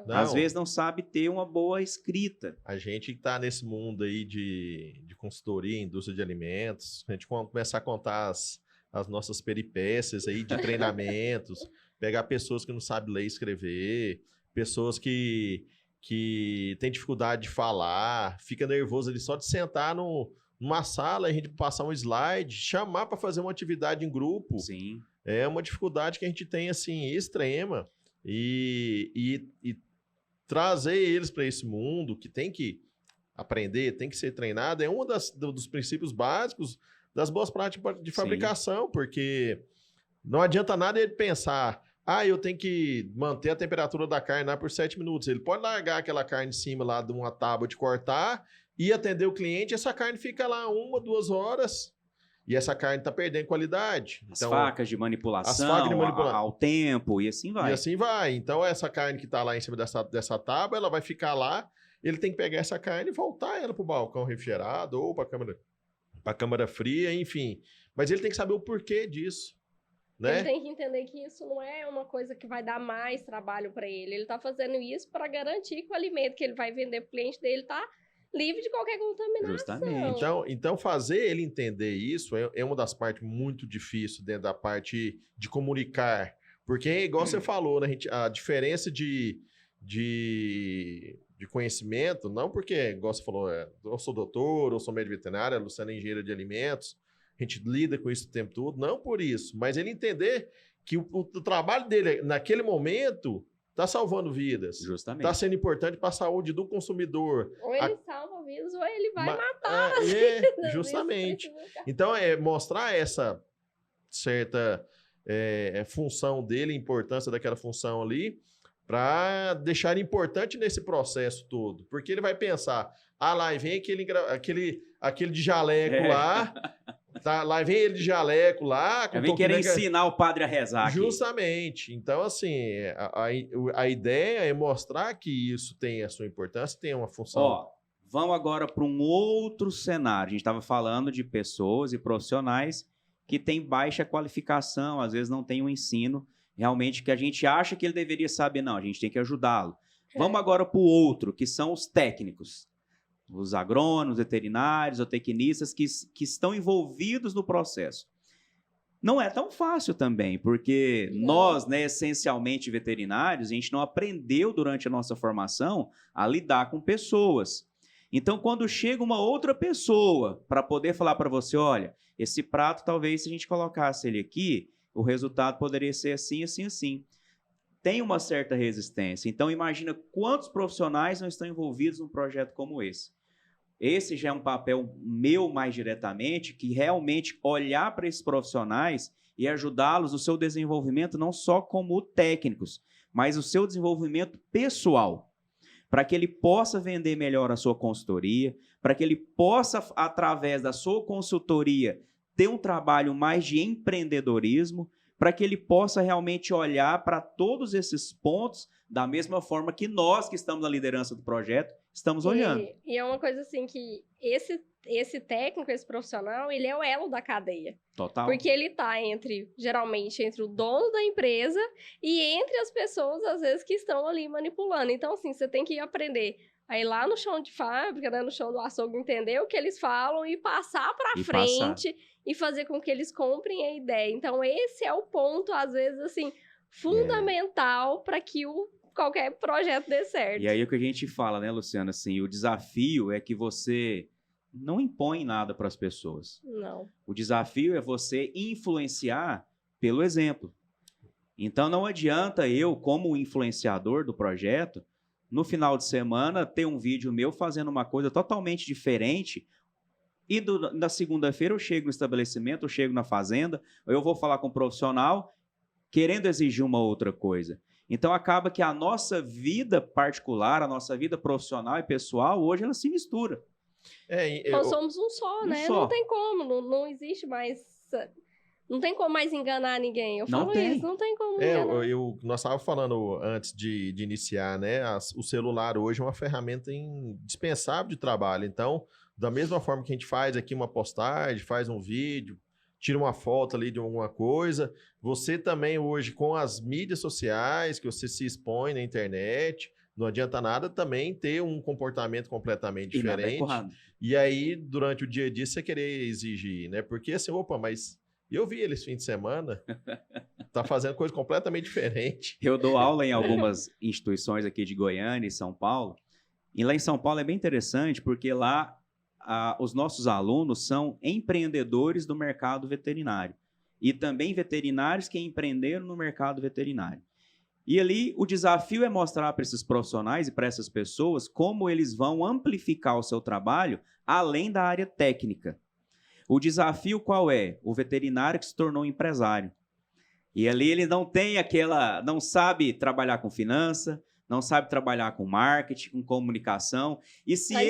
Não. Às vezes não sabe ter uma boa escrita. A gente que está nesse mundo aí de consultoria, indústria de alimentos, a gente começar a contar as nossas peripécias aí de treinamentos, pegar pessoas que não sabem ler e escrever, pessoas que têm dificuldade de falar, fica nervoso ali só de sentar numa sala, a gente passar um slide, chamar para fazer uma atividade em grupo. Sim. É uma dificuldade que a gente tem, assim, extrema. E trazer eles para esse mundo que tem que aprender, tem que ser treinado, é um dos princípios básicos das boas práticas de fabricação, porque não adianta nada ele pensar, eu tenho que manter a temperatura da carne lá por 7 minutos. Ele pode largar aquela carne em cima lá de uma tábua de cortar e atender o cliente, essa carne fica lá 1, 2 horas. E essa carne está perdendo qualidade. As facas de manipulação, ao tempo, e assim vai. E assim vai. Então, essa carne que está lá em cima dessa tábua, ela vai ficar lá. Ele tem que pegar essa carne e voltar ela para o balcão refrigerado ou para a câmara fria, enfim. Mas ele tem que saber o porquê disso. Né? Ele tem que entender que isso não é uma coisa que vai dar mais trabalho para ele. Ele está fazendo isso para garantir que o alimento que ele vai vender para o cliente dele está livre de qualquer contaminação. Justamente. Então fazer ele entender isso é uma das partes muito difíceis dentro da parte de comunicar. Porque, igual você falou, né, a diferença de conhecimento, não porque, igual você falou, eu sou doutor, eu sou médico veterinário, a Luciana é engenheira de alimentos, a gente lida com isso o tempo todo, não por isso, mas ele entender que o trabalho dele naquele momento está salvando vidas. Justamente. Está sendo importante para a saúde do consumidor. Ou ele salva vidas, ou ele vai matar as vidas. Justamente. Então, mostrar essa certa função dele, a importância daquela função ali, para deixar importante nesse processo todo. Porque ele vai pensar, lá vem aquele de jaleco lá, lá vem ele de jaleco lá. Vem querer ensinar o padre a rezar aqui. Justamente. Então, assim, a ideia é mostrar que isso tem a sua importância, tem uma função. Vamos agora para um outro cenário. A gente estava falando de pessoas e profissionais que têm baixa qualificação, às vezes não têm um ensino realmente que a gente acha que ele deveria saber. Não, a gente tem que ajudá-lo. Vamos agora para o outro, que são os técnicos. Os agrônomos, veterinários, ou tecnistas que estão envolvidos no processo. Não é tão fácil também, porque nós, né, essencialmente veterinários, a gente não aprendeu durante a nossa formação a lidar com pessoas. Então, quando chega uma outra pessoa para poder falar para você, olha, esse prato talvez se a gente colocasse ele aqui, o resultado poderia ser assim, assim, assim. Tem uma certa resistência. Então, imagina quantos profissionais não estão envolvidos num projeto como esse. Esse já é um papel meu mais diretamente, que realmente olhar para esses profissionais e ajudá-los no seu desenvolvimento, não só como técnicos, mas o seu desenvolvimento pessoal, para que ele possa vender melhor a sua consultoria, para que ele possa, através da sua consultoria, ter um trabalho mais de empreendedorismo, para que ele possa realmente olhar para todos esses pontos da mesma forma que nós, que estamos na liderança do projeto, estamos olhando. E é uma coisa assim que esse técnico, esse profissional, ele é o elo da cadeia. Total. Porque ele tá geralmente entre o dono da empresa e entre as pessoas, às vezes, que estão ali manipulando. Então, assim, você tem que aprender a ir lá no chão de fábrica, né, no chão do açougue, entender o que eles falam e passar para frente e fazer com que eles comprem a ideia. Então, esse é o ponto, às vezes, assim, fundamental para que qualquer projeto dê certo. E aí o que a gente fala, né, Luciana, assim, o desafio é que você não impõe nada para as pessoas. Não. O desafio é você influenciar pelo exemplo. Então não adianta eu, como influenciador do projeto, no final de semana ter um vídeo meu fazendo uma coisa totalmente diferente e na segunda-feira eu chego no estabelecimento, eu chego na fazenda, eu vou falar com um profissional querendo exigir uma outra coisa. Então acaba que a nossa vida particular, a nossa vida profissional e pessoal, hoje ela se mistura. Nós somos um só, né? Não tem como, não existe mais... Não tem como mais enganar ninguém. Eu falo isso, não tem como enganar. Nós estávamos falando antes de iniciar, né? O celular hoje é uma ferramenta indispensável de trabalho. Então, da mesma forma que a gente faz aqui uma postagem, faz um vídeo, tira uma foto ali de alguma coisa, você também hoje, com as mídias sociais, que você se expõe na internet, não adianta nada também ter um comportamento completamente diferente. E aí, durante o dia a dia, você querer exigir, né? Porque assim, opa, mas eu vi eles fim de semana, tá fazendo coisa completamente diferente. Eu dou aula em algumas instituições aqui de Goiânia e São Paulo, e lá em São Paulo é bem interessante, porque lá os nossos alunos são empreendedores do mercado veterinário e também veterinários que empreenderam no mercado veterinário. E ali o desafio é mostrar para esses profissionais e para essas pessoas como eles vão amplificar o seu trabalho além da área técnica. O desafio qual é? O veterinário que se tornou empresário. E ali ele não sabe trabalhar com finança, não sabe trabalhar com marketing, com comunicação. E se a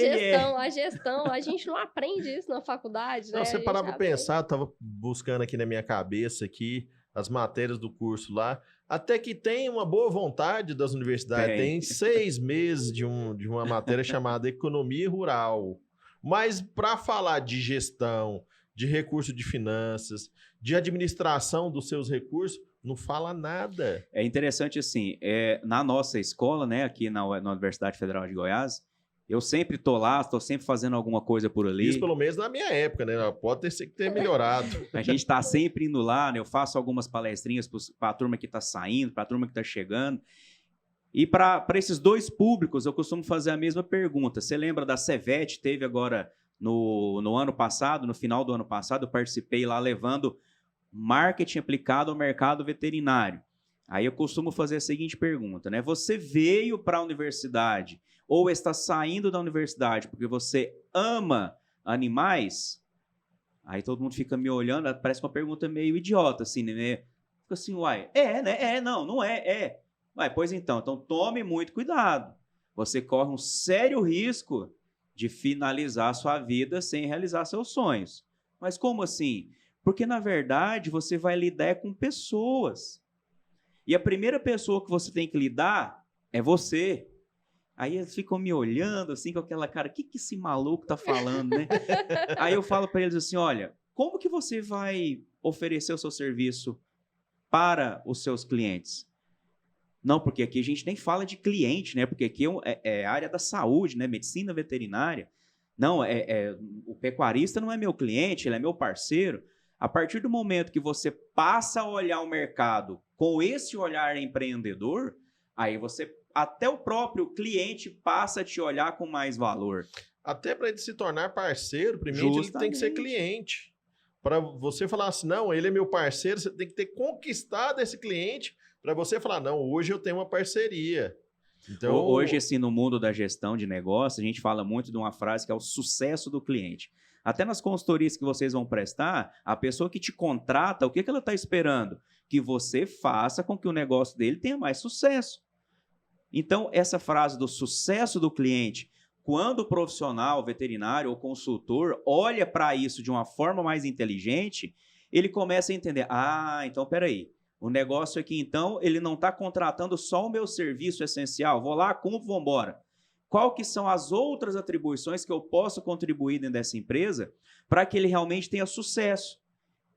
gestão, a gente não aprende isso na faculdade, né? Não, você parava para pensar, eu tava buscando aqui na minha cabeça aqui as matérias do curso lá, até que tem uma boa vontade das universidades. Tem 6 meses de uma matéria chamada Economia Rural. Mas para falar de gestão, de recurso de finanças, de administração dos seus recursos, não fala nada. É interessante assim, na nossa escola, né, aqui na Universidade Federal de Goiás, eu sempre estou lá, estou sempre fazendo alguma coisa por ali. Isso pelo menos na minha época, né? Pode ter melhorado. A gente está sempre indo lá, né? Eu faço algumas palestrinhas para a turma que está saindo, para a turma que está chegando. E para esses dois públicos, eu costumo fazer a mesma pergunta. Você lembra da CEVET? Teve agora no ano passado, no final do ano passado, eu participei lá levando marketing aplicado ao mercado veterinário. Aí eu costumo fazer a seguinte pergunta, né? Você veio para a universidade ou está saindo da universidade porque você ama animais? Aí todo mundo fica me olhando, parece uma pergunta meio idiota, assim, né? Fica assim, uai, né? Não é. Uai, pois então tome muito cuidado. Você corre um sério risco de finalizar a sua vida sem realizar seus sonhos. Mas como assim? Porque, na verdade, você vai lidar com pessoas. E a primeira pessoa que você tem que lidar é você. Aí eles ficam me olhando assim com aquela cara, o que esse maluco tá falando, né? Aí eu falo para eles assim, olha, como que você vai oferecer o seu serviço para os seus clientes? Não, porque aqui a gente nem fala de cliente, né? Porque aqui é área da saúde, né? Medicina veterinária. Não, o pecuarista não é meu cliente, ele é meu parceiro. A partir do momento que você passa a olhar o mercado com esse olhar empreendedor, aí até o próprio cliente passa a te olhar com mais valor. Até para ele se tornar parceiro, primeiro ele tem que ser cliente. Para você falar assim, não, ele é meu parceiro, você tem que ter conquistado esse cliente para você falar, não, hoje eu tenho uma parceria. Então, hoje, assim, no mundo da gestão de negócio, a gente fala muito de uma frase que é o sucesso do cliente. Até nas consultorias que vocês vão prestar, a pessoa que te contrata, o que ela está esperando? Que você faça com que o negócio dele tenha mais sucesso. Então, essa frase do sucesso do cliente, quando o profissional, veterinário ou consultor olha para isso de uma forma mais inteligente, ele começa a entender, então, peraí, o negócio aqui, então, ele não está contratando só o meu serviço essencial, vou lá, cumpro, vou embora. Qual que são as outras atribuições que eu posso contribuir dentro dessa empresa para que ele realmente tenha sucesso?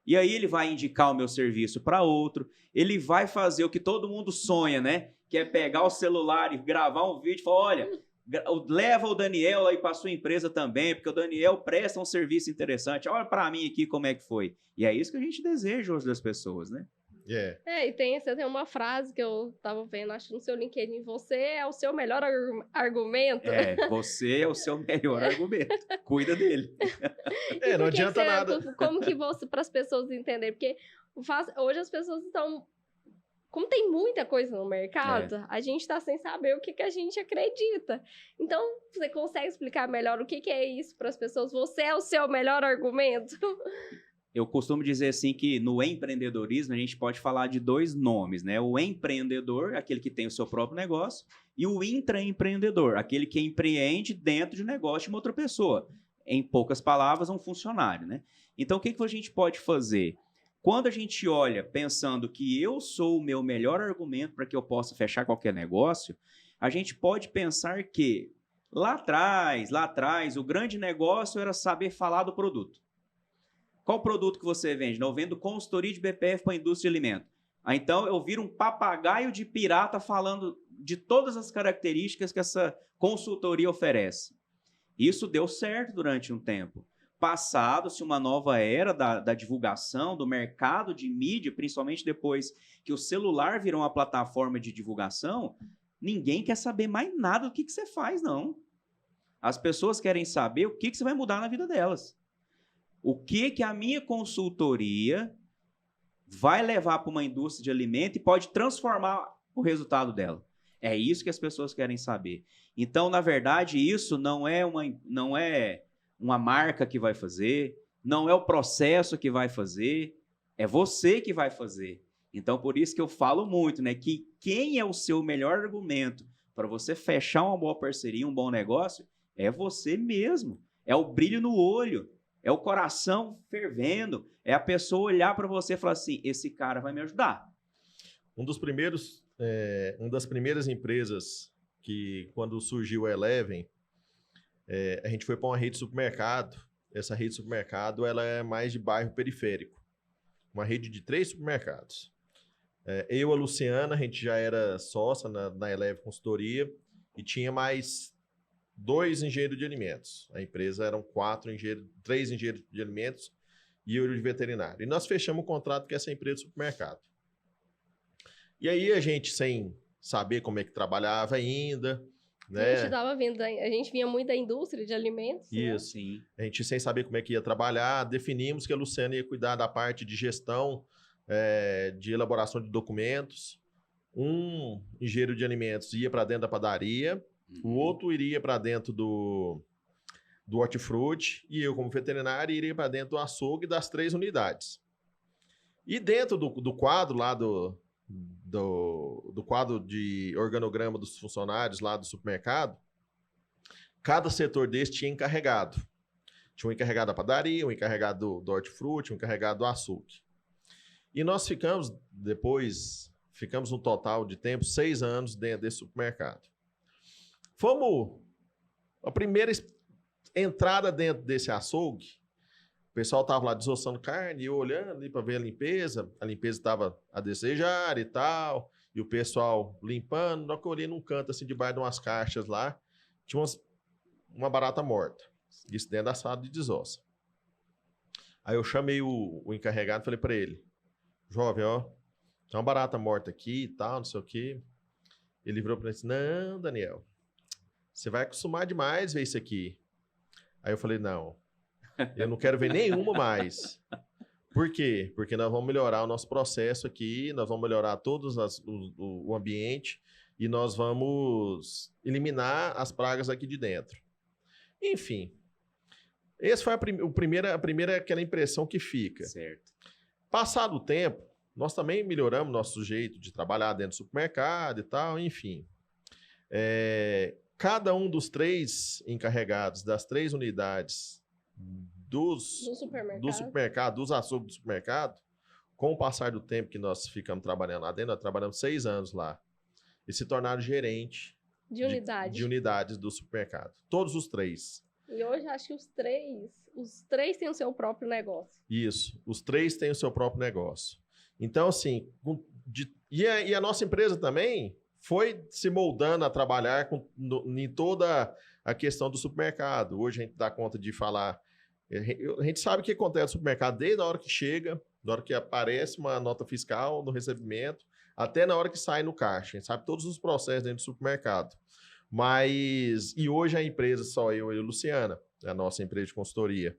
E aí ele vai indicar o meu serviço para outro, ele vai fazer o que todo mundo sonha, né? Que é pegar o celular e gravar um vídeo e falar, olha, leva o Daniel aí para sua empresa também, porque o Daniel presta um serviço interessante. Olha para mim aqui como é que foi. E é isso que a gente deseja hoje das pessoas, né? E você tem uma frase que eu tava vendo, acho, no seu LinkedIn, você é o seu melhor argumento. Você é o seu melhor argumento. Cuida dele. Não adianta nada. Como que você, para as pessoas entenderem? Porque hoje as pessoas estão... Como tem muita coisa no mercado, a gente está sem saber o que a gente acredita. Então, você consegue explicar melhor o que é isso para as pessoas? Você é o seu melhor argumento? Eu costumo dizer assim que no empreendedorismo a gente pode falar de dois nomes, né? O empreendedor, aquele que tem o seu próprio negócio, e o intraempreendedor, aquele que empreende dentro de um negócio de uma outra pessoa. Em poucas palavras, um funcionário, né? Então, o que a gente pode fazer? Quando a gente olha pensando que eu sou o meu melhor argumento para que eu possa fechar qualquer negócio, a gente pode pensar que lá atrás, o grande negócio era saber falar do produto. Qual produto que você vende? Não, eu vendo consultoria de BPF para a indústria de alimento. Então, eu viro um papagaio de pirata falando de todas as características que essa consultoria oferece. Isso deu certo durante um tempo. Passado-se uma nova era da divulgação, do mercado de mídia, principalmente depois que o celular virou uma plataforma de divulgação, ninguém quer saber mais nada do que você faz, não. As pessoas querem saber o que você vai mudar na vida delas. O que a minha consultoria vai levar para uma indústria de alimento e pode transformar o resultado dela. É isso que as pessoas querem saber. Então, na verdade, isso não é uma marca que vai fazer, não é o processo que vai fazer, é você que vai fazer. Então, por isso que eu falo muito, né, que quem é o seu melhor argumento para você fechar uma boa parceria, um bom negócio, é você mesmo. É o brilho no olho. É o coração fervendo, é a pessoa olhar para você e falar assim, esse cara vai me ajudar. Uma das primeiras empresas que, quando surgiu a Eleven, a gente foi para uma rede de supermercado. Essa rede de supermercado ela é mais de bairro periférico. Uma rede de 3 supermercados. Eu e a Luciana, a gente já era sócia na Eleven Consultoria e tinha mais 2 engenheiros de alimentos. A empresa eram 3 engenheiros de alimentos e eu de veterinário. E nós fechamos o contrato com essa empresa de supermercado. E aí a gente, sem saber como é que trabalhava ainda, né? A gente vinha muito da indústria de alimentos. Isso. Né? A gente, sem saber como é que ia trabalhar, definimos que a Luciana ia cuidar da parte de gestão, de elaboração de documentos. Um engenheiro de alimentos ia para dentro da padaria, o outro iria para dentro do hortifruti e eu, como veterinário, iria para dentro do açougue das 3 unidades. E dentro do quadro lá do quadro de organograma dos funcionários lá do supermercado, cada setor desse tinha encarregado. Tinha um encarregado da padaria, um encarregado do hortifruti, um encarregado do açougue. E nós ficamos um total de tempo 6 anos dentro desse supermercado. Fomos a primeira entrada dentro desse açougue. O pessoal tava lá desossando carne, e eu olhando ali para ver a limpeza estava a desejar e tal, e o pessoal limpando. Na hora que eu olhei num canto, assim, debaixo de umas caixas lá, tinha uma barata morta. Isso dentro da sala de desossa. Aí eu chamei o encarregado e falei para ele: jovem, ó, tem uma barata morta aqui e tal, não sei o quê. Ele virou para mim e disse: não, Daniel, você vai acostumar demais ver isso aqui. Aí eu falei: não, eu não quero ver nenhuma mais. Por quê? Porque nós vamos melhorar o nosso processo aqui, nós vamos melhorar o ambiente e nós vamos eliminar as pragas aqui de dentro. Enfim, essa foi a primeira aquela impressão que fica. Certo. Passado o tempo, nós também melhoramos nosso jeito de trabalhar dentro do supermercado e tal, enfim. Cada um dos 3 encarregados das 3 unidades do supermercado, dos açougues do supermercado, com o passar do tempo que nós ficamos trabalhando lá dentro, nós trabalhamos 6 anos lá, e se tornaram gerente De unidade. de unidades do supermercado. Todos os 3. E hoje acho que os três têm o seu próprio negócio. Isso, os 3 têm o seu próprio negócio. Então, assim, e a nossa empresa também foi se moldando a trabalhar em toda a questão do supermercado. Hoje a gente dá conta de falar, a gente sabe o que acontece no supermercado desde a hora que chega, na hora que aparece uma nota fiscal no recebimento, até na hora que sai no caixa. A gente sabe todos os processos dentro do supermercado. E hoje a empresa, só eu e a Luciana, a nossa empresa de consultoria.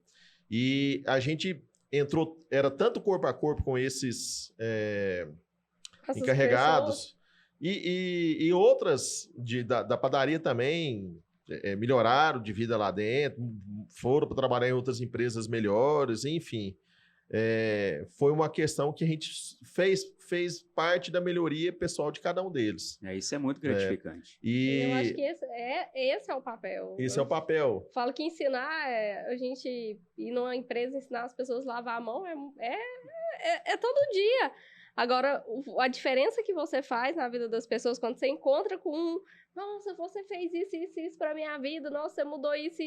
E a gente entrou, era tanto corpo a corpo com esses encarregados e outras da padaria também melhoraram de vida lá dentro, foram para trabalhar em outras empresas melhores, enfim. Foi uma questão que a gente fez parte da melhoria pessoal de cada um deles. Isso é muito gratificante. Eu acho que esse é o papel. Esse é o papel. Falo que ensinar, a gente ir numa empresa, ensinar as pessoas a lavar a mão é todo dia. Agora, a diferença que você faz na vida das pessoas quando você encontra com nossa, você fez isso pra minha vida, nossa, você mudou isso.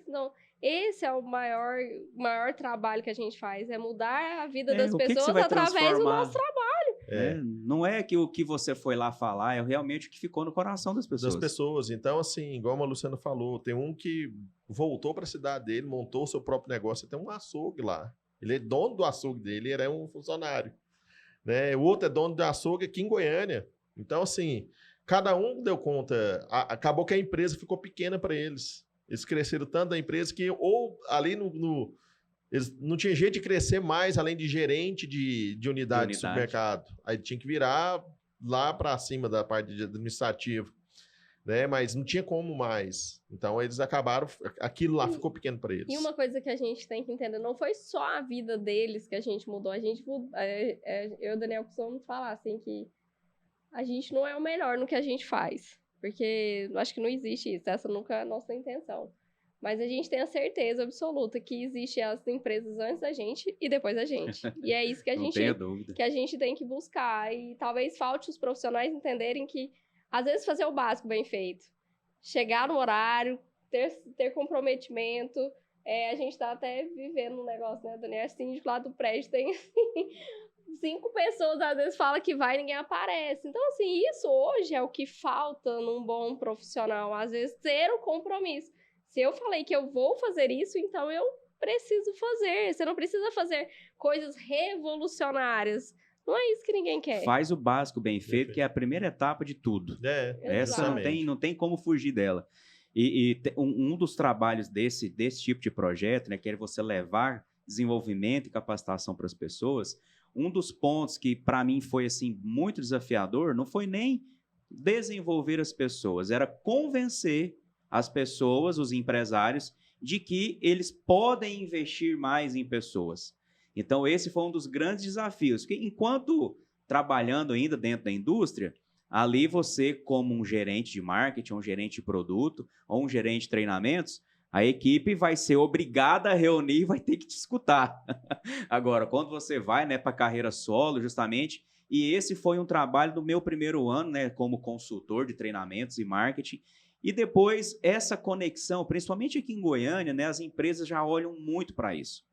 Não. Esse é o maior trabalho que a gente faz, é mudar a vida das pessoas através do nosso trabalho. Não é que o que você foi lá falar, é realmente o que ficou no coração das pessoas. Então, assim, igual a Luciana falou, tem um que voltou para a cidade dele, montou o seu próprio negócio, tem um açougue lá. Ele é dono do açougue dele, ele é um funcionário. Né? O outro é dono de açougue aqui em Goiânia. Então, assim, cada um deu conta. Acabou que a empresa ficou pequena para eles. Eles cresceram tanto da empresa que ou ali eles não tinha jeito de crescer mais além de gerente de unidade de supermercado. Aí tinha que virar lá para cima da parte administrativa. Né? Mas não tinha como mais. Então, eles acabaram... Aquilo lá ficou pequeno para eles. E uma coisa que a gente tem que entender, não foi só a vida deles que a gente mudou. Eu e o Daniel costumamos falar assim que a gente não é o melhor no que a gente faz. Porque eu acho que não existe isso. Essa nunca é a nossa intenção. Mas a gente tem a certeza absoluta que existem as empresas antes da gente e depois da gente. E é isso que a gente tem que buscar. E talvez falte os profissionais entenderem que às vezes fazer o básico bem feito, chegar no horário, ter comprometimento. A gente tá até vivendo um negócio, né, Daniel? Síndico lá do prédio tem 5 pessoas, às vezes fala que vai e ninguém aparece. Então, assim, isso hoje é o que falta num bom profissional. Às vezes, ter o compromisso. Se eu falei que eu vou fazer isso, então eu preciso fazer. Você não precisa fazer coisas revolucionárias. Não é isso que ninguém quer. Faz o básico bem feito, que é a primeira etapa de tudo. Essa não tem como fugir dela. E um dos trabalhos desse tipo de projeto, né, que é você levar desenvolvimento e capacitação para as pessoas, um dos pontos que para mim foi assim muito desafiador não foi nem desenvolver as pessoas, era convencer as pessoas, os empresários, de que eles podem investir mais em pessoas. Então, esse foi um dos grandes desafios, que enquanto trabalhando ainda dentro da indústria, ali você, como um gerente de marketing, um gerente de produto, ou um gerente de treinamentos, a equipe vai ser obrigada a reunir e vai ter que te escutar. Agora, quando você vai, né, para a carreira solo, justamente, e esse foi um trabalho do meu primeiro ano, né, como consultor de treinamentos e marketing, E depois, essa conexão, principalmente aqui em Goiânia, né, as empresas já olham muito para isso.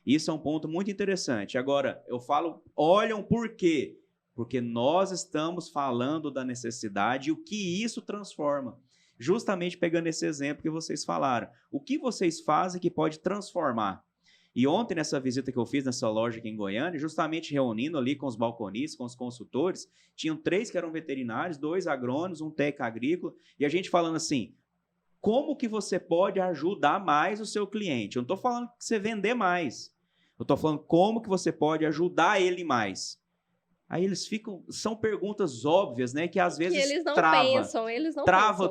Isso é um ponto muito interessante. Agora, eu falo, olham por quê? Porque nós estamos falando da necessidade e o que isso transforma. Justamente pegando esse exemplo que vocês falaram. O que vocês fazem que pode transformar? E ontem, nessa visita que eu fiz nessa loja aqui em Goiânia, justamente reunindo ali com os balconistas, com os consultores, tinham 3 que eram veterinários, 2 agrônomos, um técnico agrícola, e a gente falando assim, como que você pode ajudar mais o seu cliente? Eu não estou falando que você vender mais, eu estou falando como que você pode ajudar ele mais. Aí eles ficam, são perguntas óbvias, né, que às vezes eles não trava pensam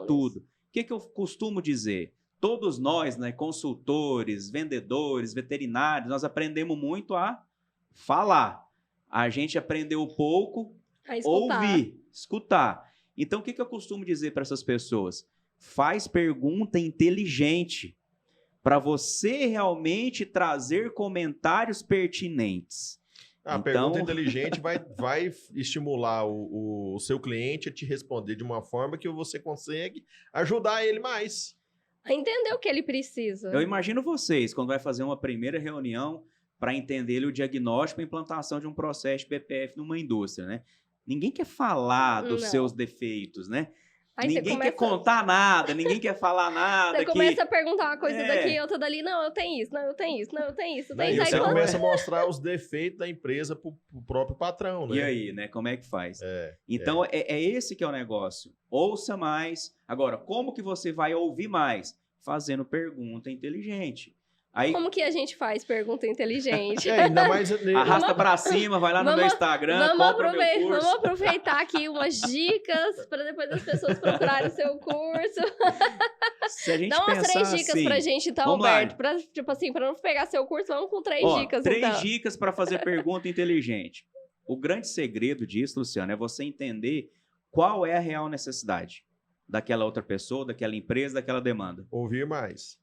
tudo. nisso. O que eu costumo dizer? Todos nós, né, consultores, vendedores, veterinários, nós aprendemos muito a falar. A gente aprendeu pouco A escutar. ouvir, escutar. Então, o que eu costumo dizer para essas pessoas? Faz pergunta inteligente para você realmente trazer comentários pertinentes. A pergunta inteligente vai estimular o seu cliente a te responder de uma forma que você consegue ajudar ele mais. A entender o que ele precisa. Eu imagino vocês, quando vai fazer uma primeira reunião para entender o diagnóstico e implantação de um processo de PPF numa indústria, né? Ninguém quer falar dos seus defeitos, né? Aí ninguém quer contar nada, ninguém quer falar nada. Você começa a perguntar uma coisa daqui, outra dali. Não, eu tenho isso, não, eu tenho isso, não, eu tenho isso. E você começa a mostrar os defeitos da empresa pro próprio patrão, né? E aí, né? Como é que faz? Então, é esse que é o negócio. Ouça mais. Agora, como que você vai ouvir mais? Fazendo pergunta inteligente. Aí, como que a gente faz pergunta inteligente? Ainda mais... Arrasta pra cima, vai lá no meu Instagram, compra meu curso. Vamos aproveitar aqui umas dicas para depois as pessoas procurarem o seu curso. Se a gente dá umas 3 dicas assim, pra gente, então, Alberto. Pra, tipo assim, pra não pegar seu curso, vamos com 3 dicas. 3 dicas para fazer pergunta inteligente. O grande segredo disso, Luciano, é você entender qual é a real necessidade daquela outra pessoa, daquela empresa, daquela demanda. Ouvir mais.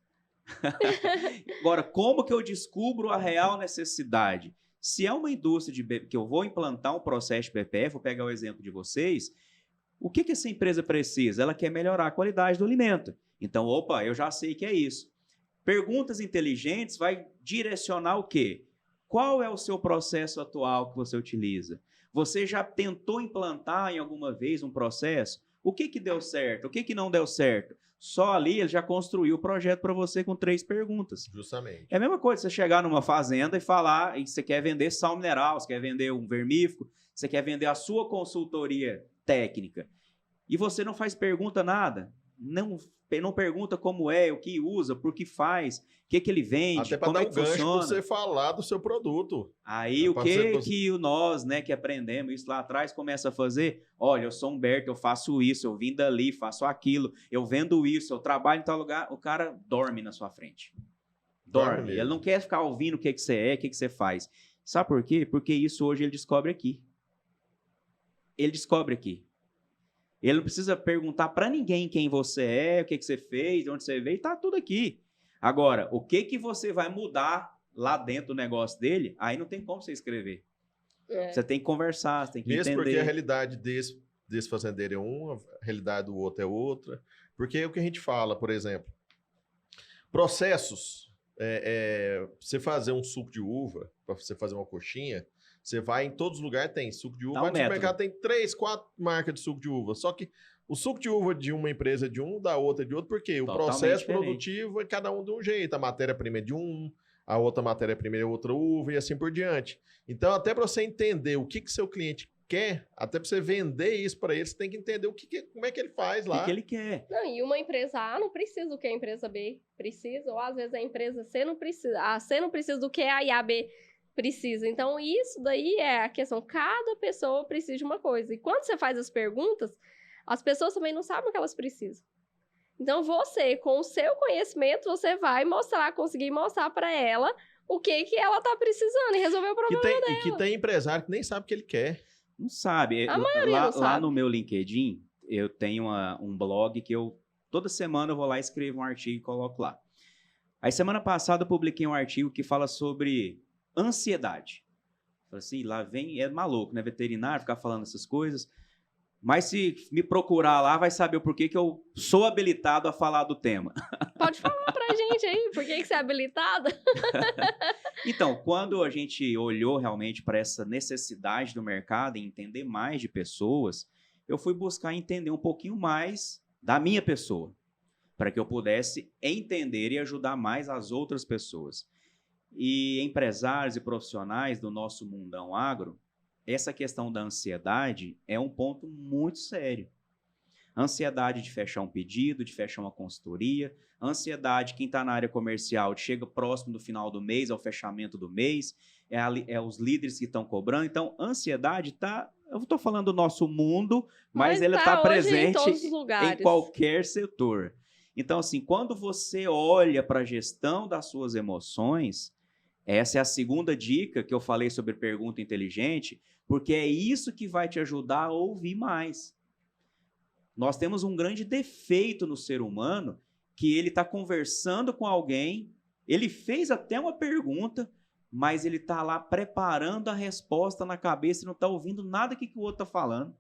Agora, como que eu descubro a real necessidade? Se é uma indústria que eu vou implantar um processo de PPF, vou pegar o exemplo de vocês, o que essa empresa precisa? Ela quer melhorar a qualidade do alimento. Então, opa, eu já sei que é isso. Perguntas inteligentes vai direcionar o quê? Qual é o seu processo atual que você utiliza? Você já tentou implantar em alguma vez um processo? O que deu certo? O que não deu certo? Só ali ele já construiu o projeto para você com 3 perguntas. Justamente. É a mesma coisa você chegar numa fazenda e falar que você quer vender sal mineral, você quer vender um vermífugo, você quer vender a sua consultoria técnica. E você não faz pergunta nada. Não pergunta como é, o que usa, por que faz, o que ele vende, até para dar um gancho para você falar do seu produto. Aí o que nós, né, que aprendemos isso lá atrás, começa a fazer? Olha, eu sou Humberto, eu faço isso, eu vim dali, faço aquilo, eu vendo isso, eu trabalho em tal lugar. O cara dorme na sua frente. Dorme. Ele não quer ficar ouvindo o que você é, o que você faz. Sabe por quê? Porque isso hoje ele descobre aqui. Ele descobre aqui. Ele não precisa perguntar para ninguém quem você é, o que você fez, de onde você veio, tá tudo aqui. Agora, o que você vai mudar lá dentro do negócio dele, aí não tem como você escrever. Você tem que conversar, você tem que entender. Mesmo porque a realidade desse fazendeiro é uma, a realidade do outro é outra. Porque é o que a gente fala, por exemplo, processos, você fazer um suco de uva, para você fazer uma coxinha, você vai em todos os lugares, tem suco de uva. Vai no supermercado, tem 3, 4 marcas de suco de uva. Só que o suco de uva de uma empresa é de um, da outra é de outro, porque o processo produtivo é cada um de um jeito. A matéria-prima é de um, a outra matéria-prima é outra uva e assim por diante. Então, até para você entender o que seu cliente quer, até para você vender isso para ele, você tem que entender como é que ele faz lá. O que ele quer. Não, e uma empresa A não precisa do que a empresa B precisa, ou às vezes a empresa C não precisa. A C não precisa do que a e a B precisa. Então, isso daí é a questão. Cada pessoa precisa de uma coisa. E quando você faz as perguntas, as pessoas também não sabem o que elas precisam. Então, você, com o seu conhecimento, você vai conseguir mostrar para ela o que ela está precisando e resolver o problema dela. E que tem empresário que nem sabe o que ele quer. Não sabe. A maioria não sabe. Lá no meu LinkedIn, eu tenho um blog que toda semana eu vou lá e escrevo um artigo e coloco lá. Aí, semana passada, eu publiquei um artigo que fala sobre ansiedade. Falei assim, lá vem, é maluco, né? Veterinário, ficar falando essas coisas. Mas se me procurar lá, vai saber o porquê que eu sou habilitado a falar do tema. Pode falar pra gente aí, por que você é habilitado? Então, quando a gente olhou realmente para essa necessidade do mercado e entender mais de pessoas, eu fui buscar entender um pouquinho mais da minha pessoa, para que eu pudesse entender e ajudar mais as outras pessoas. E empresários e profissionais do nosso mundão agro, essa questão da ansiedade é um ponto muito sério. Ansiedade de fechar um pedido, de fechar uma consultoria, ansiedade, quem está na área comercial, chega próximo do final do mês, ao fechamento do mês, é os líderes que estão cobrando. Então, ansiedade está, eu estou falando do nosso mundo, mas ela está presente em qualquer setor. Então, assim, quando você olha para a gestão das suas emoções, essa é a segunda dica que eu falei sobre pergunta inteligente, porque é isso que vai te ajudar a ouvir mais. Nós temos um grande defeito no ser humano, que ele está conversando com alguém, ele fez até uma pergunta, mas ele está lá preparando a resposta na cabeça e não está ouvindo nada que o outro está falando.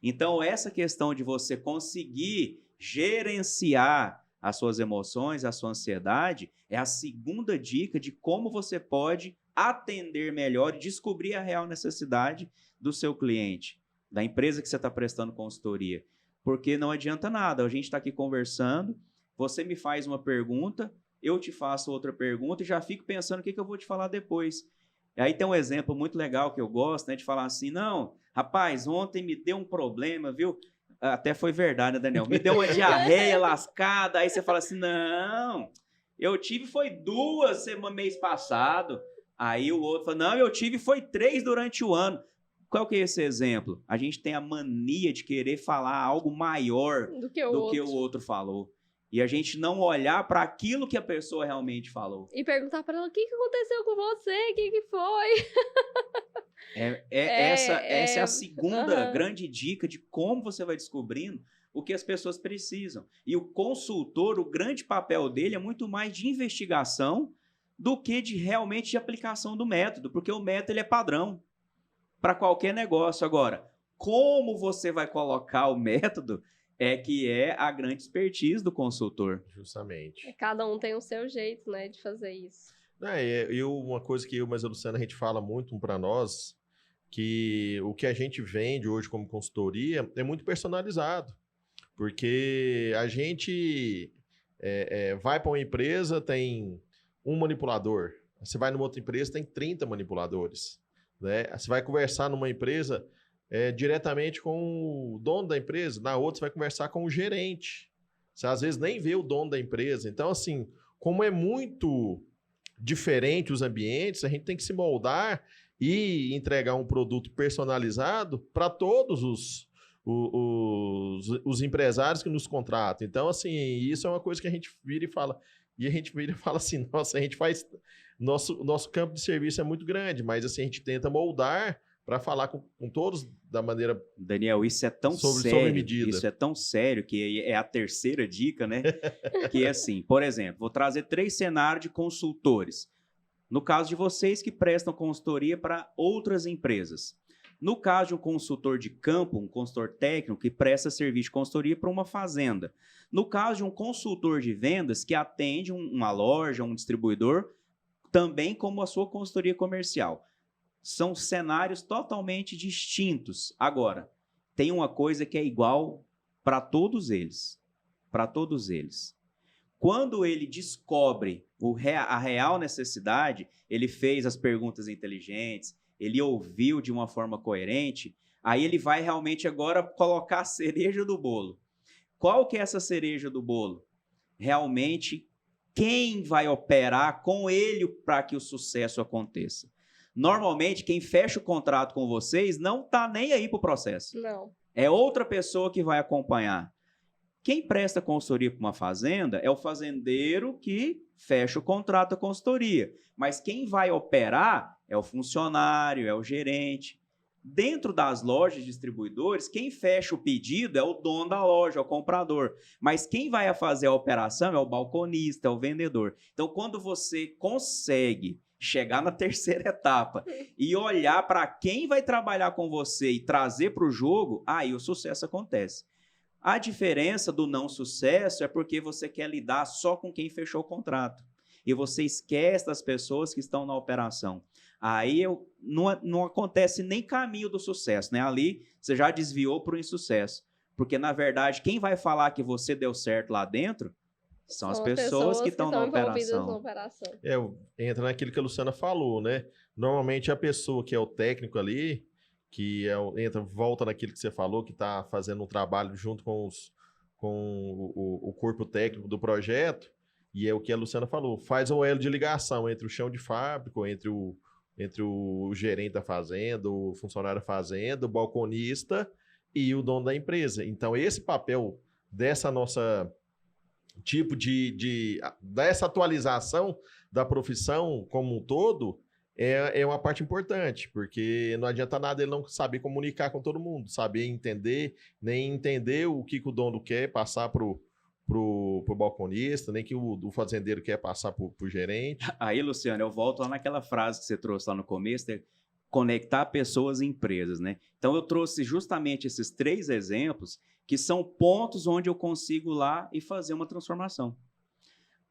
Então, essa questão de você conseguir gerenciar as suas emoções, a sua ansiedade, é a segunda dica de como você pode atender melhor e descobrir a real necessidade do seu cliente, da empresa que você está prestando consultoria. Porque não adianta nada, a gente está aqui conversando, você me faz uma pergunta, eu te faço outra pergunta e já fico pensando o que eu vou te falar depois. E aí tem um exemplo muito legal que eu gosto, né, de falar assim, não, rapaz, ontem me deu um problema, viu? Até foi verdade, né, Daniel? Me deu uma diarreia lascada, aí você fala assim, não, eu tive foi 2 mês passado. Aí o outro fala, não, eu tive foi 3 durante o ano. Qual que é esse exemplo? A gente tem a mania de querer falar algo maior do que o outro falou. E a gente não olhar para aquilo que a pessoa realmente falou. E perguntar para ela, o que aconteceu com você? O que foi? Essa é a segunda grande dica de como você vai descobrindo o que as pessoas precisam. E o consultor, o grande papel dele é muito mais de investigação do que realmente de aplicação do método, porque o método ele é padrão para qualquer negócio. Agora, como você vai colocar o método que é a grande expertise do consultor. Justamente. Cada um tem o seu jeito, né, de fazer isso. Uma coisa que eu e a Luciana, a gente fala muito para nós, que o que a gente vende hoje como consultoria é muito personalizado. Porque a gente vai para uma empresa, tem um manipulador. Você vai numa outra empresa, tem 30 manipuladores. Né? Você vai conversar numa empresa diretamente com o dono da empresa, na outra você vai conversar com o gerente. Você às vezes nem vê o dono da empresa. Então, assim, como é muito diferente os ambientes, a gente tem que se moldar e entregar um produto personalizado para todos os empresários que nos contratam. Então, assim, isso é uma coisa que a gente vira e fala. E a gente vira e fala assim, nossa, a gente faz... Nosso campo de serviço é muito grande, mas assim, a gente tenta moldar para falar com todos da maneira... Daniel, isso é tão sério, isso é tão sério que é a terceira dica, né? Que é assim, por exemplo, vou trazer 3 cenários de consultores. No caso de vocês que prestam consultoria para outras empresas. No caso de um consultor de campo, um consultor técnico que presta serviço de consultoria para uma fazenda. No caso de um consultor de vendas que atende uma loja, um distribuidor, também como a sua consultoria comercial. São cenários totalmente distintos. Agora, tem uma coisa que é igual para todos eles. Para todos eles. Quando ele descobre a real necessidade, ele fez as perguntas inteligentes, ele ouviu de uma forma coerente, aí ele vai realmente agora colocar a cereja do bolo. Qual que é essa cereja do bolo? Realmente, quem vai operar com ele para que o sucesso aconteça? Normalmente, quem fecha o contrato com vocês não está nem aí para o processo. Não. É outra pessoa que vai acompanhar. Quem presta consultoria para uma fazenda é o fazendeiro que fecha o contrato da consultoria. Mas quem vai operar é o funcionário, é o gerente. Dentro das lojas distribuidores, quem fecha o pedido é o dono da loja, é o comprador. Mas quem vai fazer a operação é o balconista, é o vendedor. Então, quando você consegue chegar na terceira etapa e olhar para quem vai trabalhar com você e trazer para o jogo, aí o sucesso acontece. A diferença do não sucesso é porque você quer lidar só com quem fechou o contrato. E você esquece das pessoas que estão na operação. Aí não acontece nem caminho do sucesso, né? Ali você já desviou para o insucesso. Porque, na verdade, quem vai falar que você deu certo lá dentro são as pessoas que estão na operação. Entra naquilo que a Luciana falou, né? Normalmente a pessoa que é o técnico ali, volta naquilo que você falou, que está fazendo um trabalho junto com o corpo técnico do projeto, e é o que a Luciana falou, faz o elo de ligação entre o chão de fábrica, entre o gerente da fazenda, o funcionário da fazenda, o balconista e o dono da empresa. Então, esse papel dessa nossa tipo dessa atualização da profissão como um todo é uma parte importante, porque não adianta nada ele não saber comunicar com todo mundo, saber entender, nem entender o que o dono quer passar pro balconista, nem que o fazendeiro quer passar pro gerente. Aí, Luciano, eu volto lá naquela frase que você trouxe lá no começo, conectar pessoas e empresas, né? Então, eu trouxe justamente esses 3 exemplos que são pontos onde eu consigo lá e fazer uma transformação.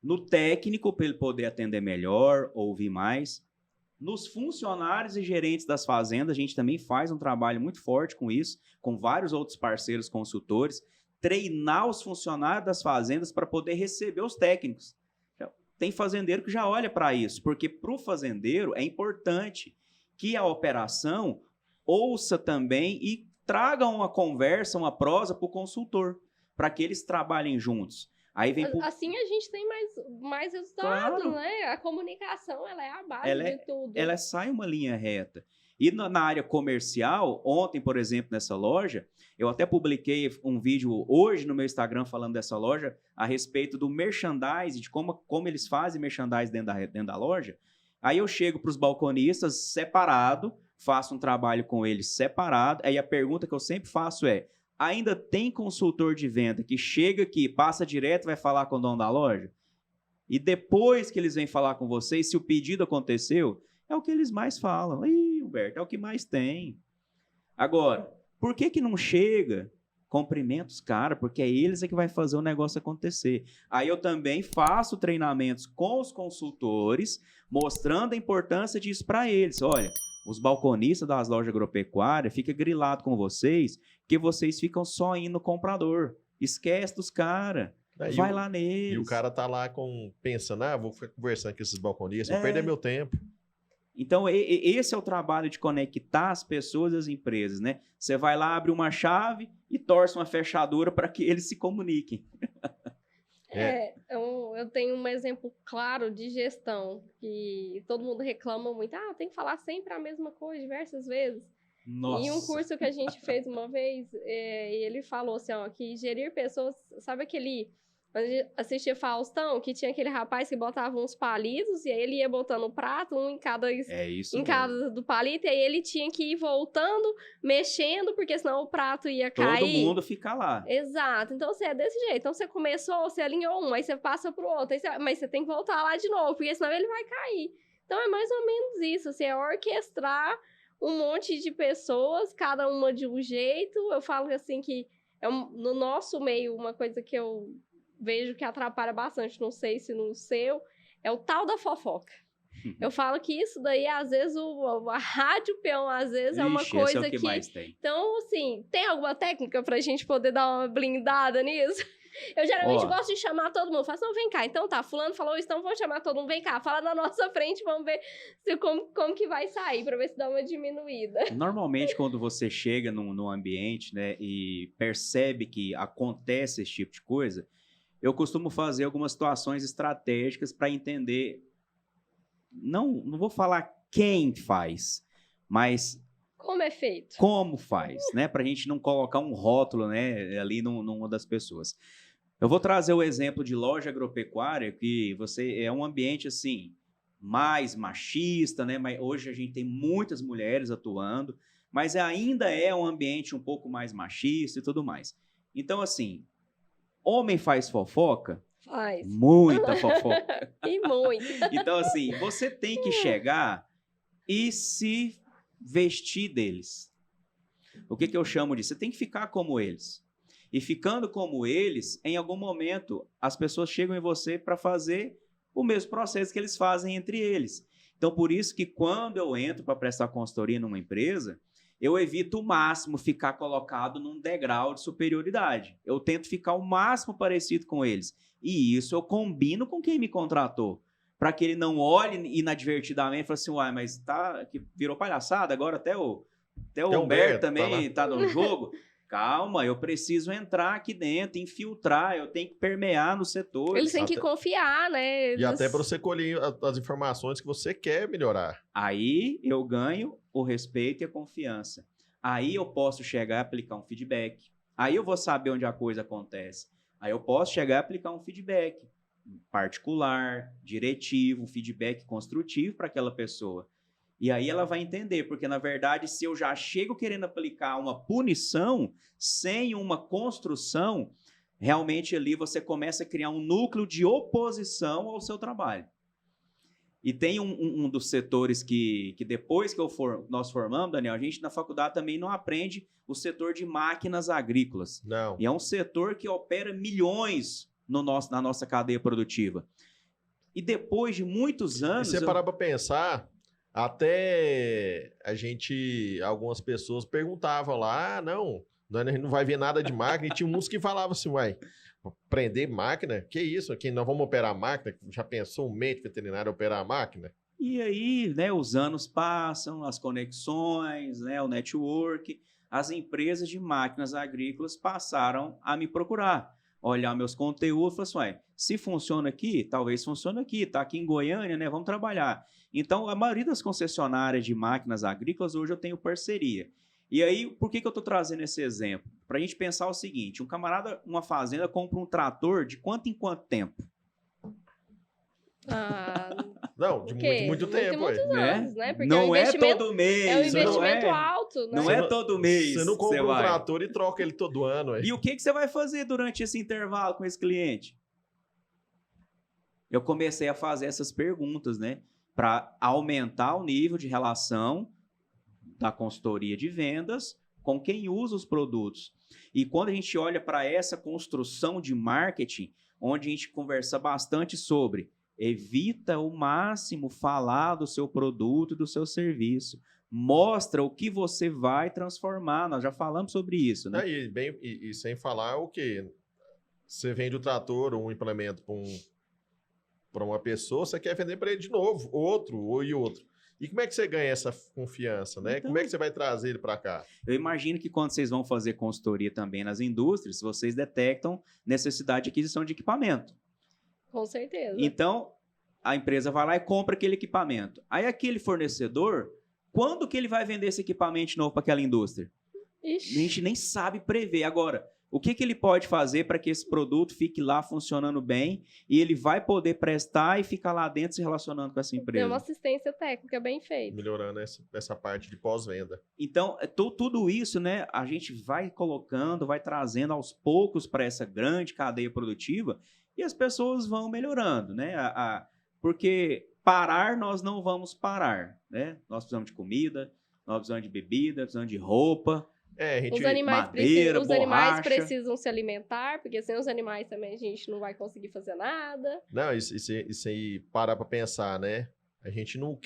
No técnico, para ele poder atender melhor, ouvir mais. Nos funcionários e gerentes das fazendas, a gente também faz um trabalho muito forte com isso, com vários outros parceiros consultores, treinar os funcionários das fazendas para poder receber os técnicos. Tem fazendeiro que já olha para isso, porque para o fazendeiro é importante que a operação ouça também e traga uma conversa, uma prosa para o consultor, para que eles trabalhem juntos. Aí vem Assim a gente tem mais resultado, claro, né? A comunicação, ela é a base de tudo. Ela sai uma linha reta. E na área comercial, ontem, por exemplo, nessa loja, eu até publiquei um vídeo hoje no meu Instagram falando dessa loja a respeito do merchandising, de como eles fazem merchandising dentro da loja. Aí eu chego para os balconistas separado, faço um trabalho com eles separado. Aí a pergunta que eu sempre faço é: ainda tem consultor de venda que chega aqui, passa direto e vai falar com o dono da loja? E depois que eles vêm falar com vocês, se o pedido aconteceu, é o que eles mais falam. Ih, Humberto, é o que mais tem. Agora, por que não chega? Cumprimenta os caras, porque é eles que vai fazer o negócio acontecer. Aí eu também faço treinamentos com os consultores, mostrando a importância disso para eles. Olha, os balconistas das lojas agropecuárias ficam grilados com vocês, porque vocês ficam só indo no comprador. Esquece dos caras. Vai lá neles. E o cara tá lá pensando, vou ficar conversando com esses balconistas, vou perder meu tempo. Então, esse é o trabalho de conectar as pessoas e as empresas, né? Você vai lá, abre uma chave e torce uma fechadura para que eles se comuniquem. Eu tenho um exemplo claro de gestão, que todo mundo reclama muito. Tem que falar sempre a mesma coisa, diversas vezes. Nossa. Em um curso que a gente fez uma vez, ele falou assim, que gerir pessoas... Sabe aquele... Assistia Faustão, que tinha aquele rapaz que botava uns palitos, e aí ele ia botando o prato, um em cada do palito, e aí ele tinha que ir voltando, mexendo, porque senão o prato ia cair. Todo mundo fica lá. Exato. Então, você é desse jeito. Então, você começou, você alinhou um, aí você passa pro outro, mas você tem que voltar lá de novo, porque senão ele vai cair. Então, é mais ou menos isso, assim, é orquestrar um monte de pessoas, cada uma de um jeito. Eu falo assim que, no nosso meio, uma coisa que eu vejo que atrapalha bastante, não sei se no seu, é o tal da fofoca. Eu falo que isso daí, às vezes, a rádio peão, às vezes, é uma coisa esse é o que mais tem. Então, assim, tem alguma técnica pra gente poder dar uma blindada nisso? Eu geralmente gosto de chamar todo mundo. Falo assim, vem cá. Então tá, fulano falou isso, então vamos chamar todo mundo. Vem cá, fala na nossa frente, vamos ver como que vai sair, pra ver se dá uma diminuída. Normalmente, quando você chega num ambiente, né, e percebe que acontece esse tipo de coisa, eu costumo fazer algumas situações estratégicas para entender, não vou falar quem faz, mas como é feito. Como faz, né? Para a gente não colocar um rótulo, né, ali numa das pessoas. Eu vou trazer o exemplo de loja agropecuária, que você é um ambiente assim mais machista, né? Mas hoje a gente tem muitas mulheres atuando, mas ainda é um ambiente um pouco mais machista e tudo mais. Então, assim, homem faz fofoca, Faz. Muita fofoca. E muito. Então, assim, você tem que chegar e se vestir deles. O que eu chamo disso? Você tem que ficar como eles. E ficando como eles, em algum momento, as pessoas chegam em você para fazer o mesmo processo que eles fazem entre eles. Então, por isso que quando eu entro para prestar consultoria numa empresa, eu evito o máximo ficar colocado num degrau de superioridade. Eu tento ficar o máximo parecido com eles. E isso eu combino com quem me contratou. Para que ele não olhe inadvertidamente e fale assim, uai, mas tá, que virou palhaçada, agora até o Humberto também tá no jogo. Calma, eu preciso entrar aqui dentro, infiltrar, eu tenho que permear no setor. Eles têm que confiar, né? E até para você colher as informações que você quer melhorar. Aí eu ganho o respeito e a confiança. Aí eu posso chegar e aplicar um feedback. Aí eu vou saber onde a coisa acontece. Aí eu posso chegar e aplicar um feedback particular, diretivo, um feedback construtivo para aquela pessoa. E aí ela vai entender, porque na verdade, se eu já chego querendo aplicar uma punição sem uma construção, realmente ali você começa a criar um núcleo de oposição ao seu trabalho. E tem um dos setores que depois que nós formamos, Daniel, a gente na faculdade também não aprende o setor de máquinas agrícolas. Não. E é um setor que opera milhões na nossa cadeia produtiva. E depois de muitos anos... E você parar para pensar... Até algumas pessoas perguntavam lá, não vai ver nada de máquina. E tinha uns que falavam assim, uai, prender máquina? Que isso? Aqui nós vamos operar a máquina? Já pensou um médico veterinário operar a máquina? E aí, né, os anos passam, as conexões, né, o network, as empresas de máquinas agrícolas passaram a me procurar. Olhar meus conteúdos e falar assim, uai, se funciona aqui, talvez funcione aqui, tá aqui em Goiânia, né, vamos trabalhar. Então, a maioria das concessionárias de máquinas agrícolas, hoje eu tenho parceria. E aí, por que eu estou trazendo esse exemplo? Para a gente pensar o seguinte, um camarada, uma fazenda, compra um trator de quanto em quanto tempo? Não, de muito tempo. Muitos anos, né? Porque não é todo mês. É um investimento alto, né? Não é todo mês. Você não compra um trator e troca ele todo ano. Aí. E o que você vai fazer durante esse intervalo com esse cliente? Eu comecei a fazer essas perguntas, né? Para aumentar o nível de relação da consultoria de vendas com quem usa os produtos. E quando a gente olha para essa construção de marketing, onde a gente conversa bastante sobre evita o máximo falar do seu produto e do seu serviço. Mostra o que você vai transformar. Nós já falamos sobre isso, né? E sem falar o quê? Você vende o trator ou um implemento para uma pessoa, você quer vender para ele de novo, outro. E como é que você ganha essa confiança, né? Então, como é que você vai trazer ele para cá? Eu imagino que quando vocês vão fazer consultoria também nas indústrias, vocês detectam necessidade de aquisição de equipamento. Com certeza. Então, a empresa vai lá e compra aquele equipamento. Aí aquele fornecedor, quando que ele vai vender esse equipamento de novo para aquela indústria? Ixi. A gente nem sabe prever. Agora, o que ele pode fazer para que esse produto fique lá funcionando bem e ele vai poder prestar e ficar lá dentro se relacionando com essa empresa? Tem uma assistência técnica bem feita. Melhorando essa parte de pós-venda. Então, tudo isso, né, a gente vai colocando, vai trazendo aos poucos para essa grande cadeia produtiva e as pessoas vão melhorando, né? Porque parar, nós não vamos parar, né? Nós precisamos de comida, nós precisamos de bebida, precisamos de roupa. Os animais precisam se alimentar, porque sem os animais também a gente não vai conseguir fazer nada. Não, isso aí, parar para pensar, né? A gente não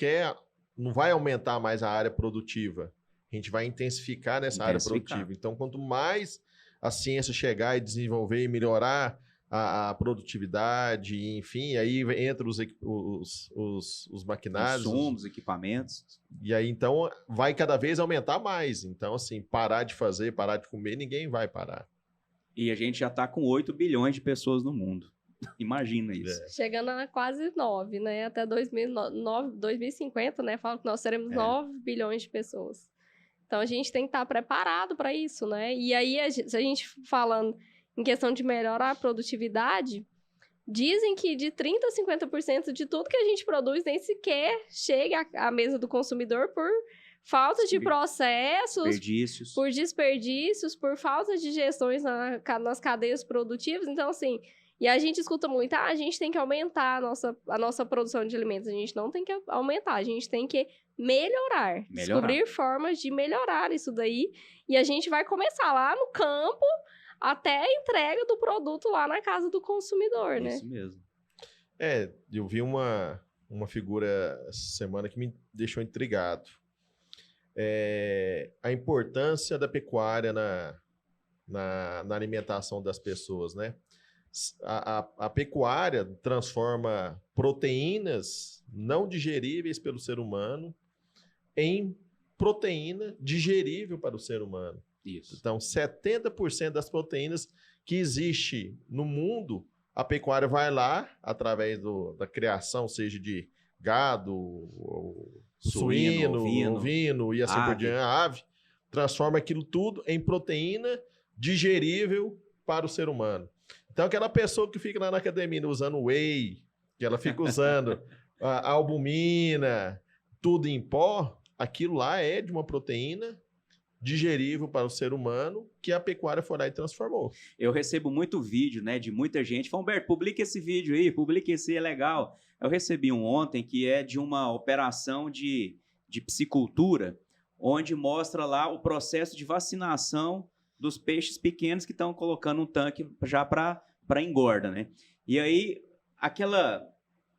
vai aumentar mais a área produtiva. A gente vai intensificar nessa área produtiva. Então, quanto mais a ciência chegar e desenvolver e melhorar a produtividade, enfim, aí entra os maquinários. Insumos, equipamentos. E aí, então, vai cada vez aumentar mais. Então, assim, parar de fazer, parar de comer, ninguém vai parar. E a gente já está com 8 bilhões de pessoas no mundo. Imagina isso. Chegando a quase 9, né? Até 2050, né? Falam que nós teremos 9 bilhões de pessoas. Então, a gente tem que estar preparado para isso, né? E aí, se a gente falando em questão de melhorar a produtividade, dizem que de 30% a 50% de tudo que a gente produz nem sequer chega à mesa do consumidor por falta de processos, por desperdícios, por falta de gestões nas cadeias produtivas. Então, assim, E a gente escuta muito, a gente tem que aumentar a nossa produção de alimentos. A gente não tem que aumentar, a gente tem que melhorar. Descobrir formas de melhorar isso daí. E a gente vai começar lá no campo até a entrega do produto lá na casa do consumidor, né? Isso mesmo. Eu vi uma figura essa semana que me deixou intrigado. A importância da pecuária na alimentação das pessoas, né? A pecuária transforma proteínas não digeríveis pelo ser humano em proteína digerível para o ser humano. Isso. Então, 70% das proteínas que existe no mundo, a pecuária vai lá, através da criação, seja de gado, suíno, ovino e assim por diante, ave, transforma aquilo tudo em proteína digerível para o ser humano. Então, aquela pessoa que fica lá na academia usando whey, que ela fica usando a albumina, tudo em pó, aquilo lá é de uma proteína digerível para o ser humano que a pecuária foi lá e transformou. Eu recebo muito vídeo, né, de muita gente. Fala, Humberto, publica esse vídeo aí, publica esse, é legal. Eu recebi um ontem que é de uma operação de piscicultura, onde mostra lá o processo de vacinação dos peixes pequenos que estão colocando um tanque já para engorda, né? E aí,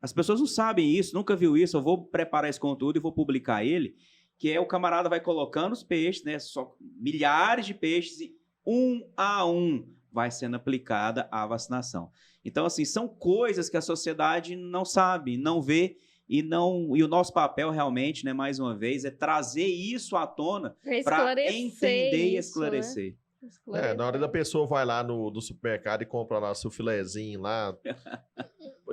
as pessoas não sabem isso, nunca viu isso, eu vou preparar esse conteúdo e vou publicar ele, que é o camarada vai colocando os peixes, né? Só milhares de peixes e um a um vai sendo aplicada a vacinação. Então, assim, são coisas que a sociedade não sabe, não vê e o nosso papel realmente, né, mais uma vez, é trazer isso à tona para entender e esclarecer. Né? Na hora da pessoa vai lá no supermercado e compra lá seu filezinho lá,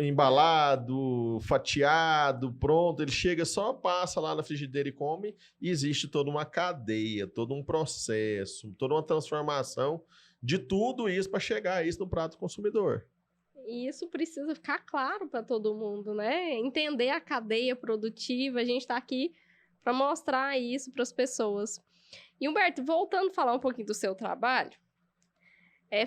embalado, fatiado, pronto, ele chega, só passa lá na frigideira e come, e existe toda uma cadeia, todo um processo, toda uma transformação de tudo isso para chegar a isso no prato do consumidor. E isso precisa ficar claro para todo mundo, né? Entender a cadeia produtiva, a gente está aqui para mostrar isso para as pessoas. E, Humberto, voltando a falar um pouquinho do seu trabalho,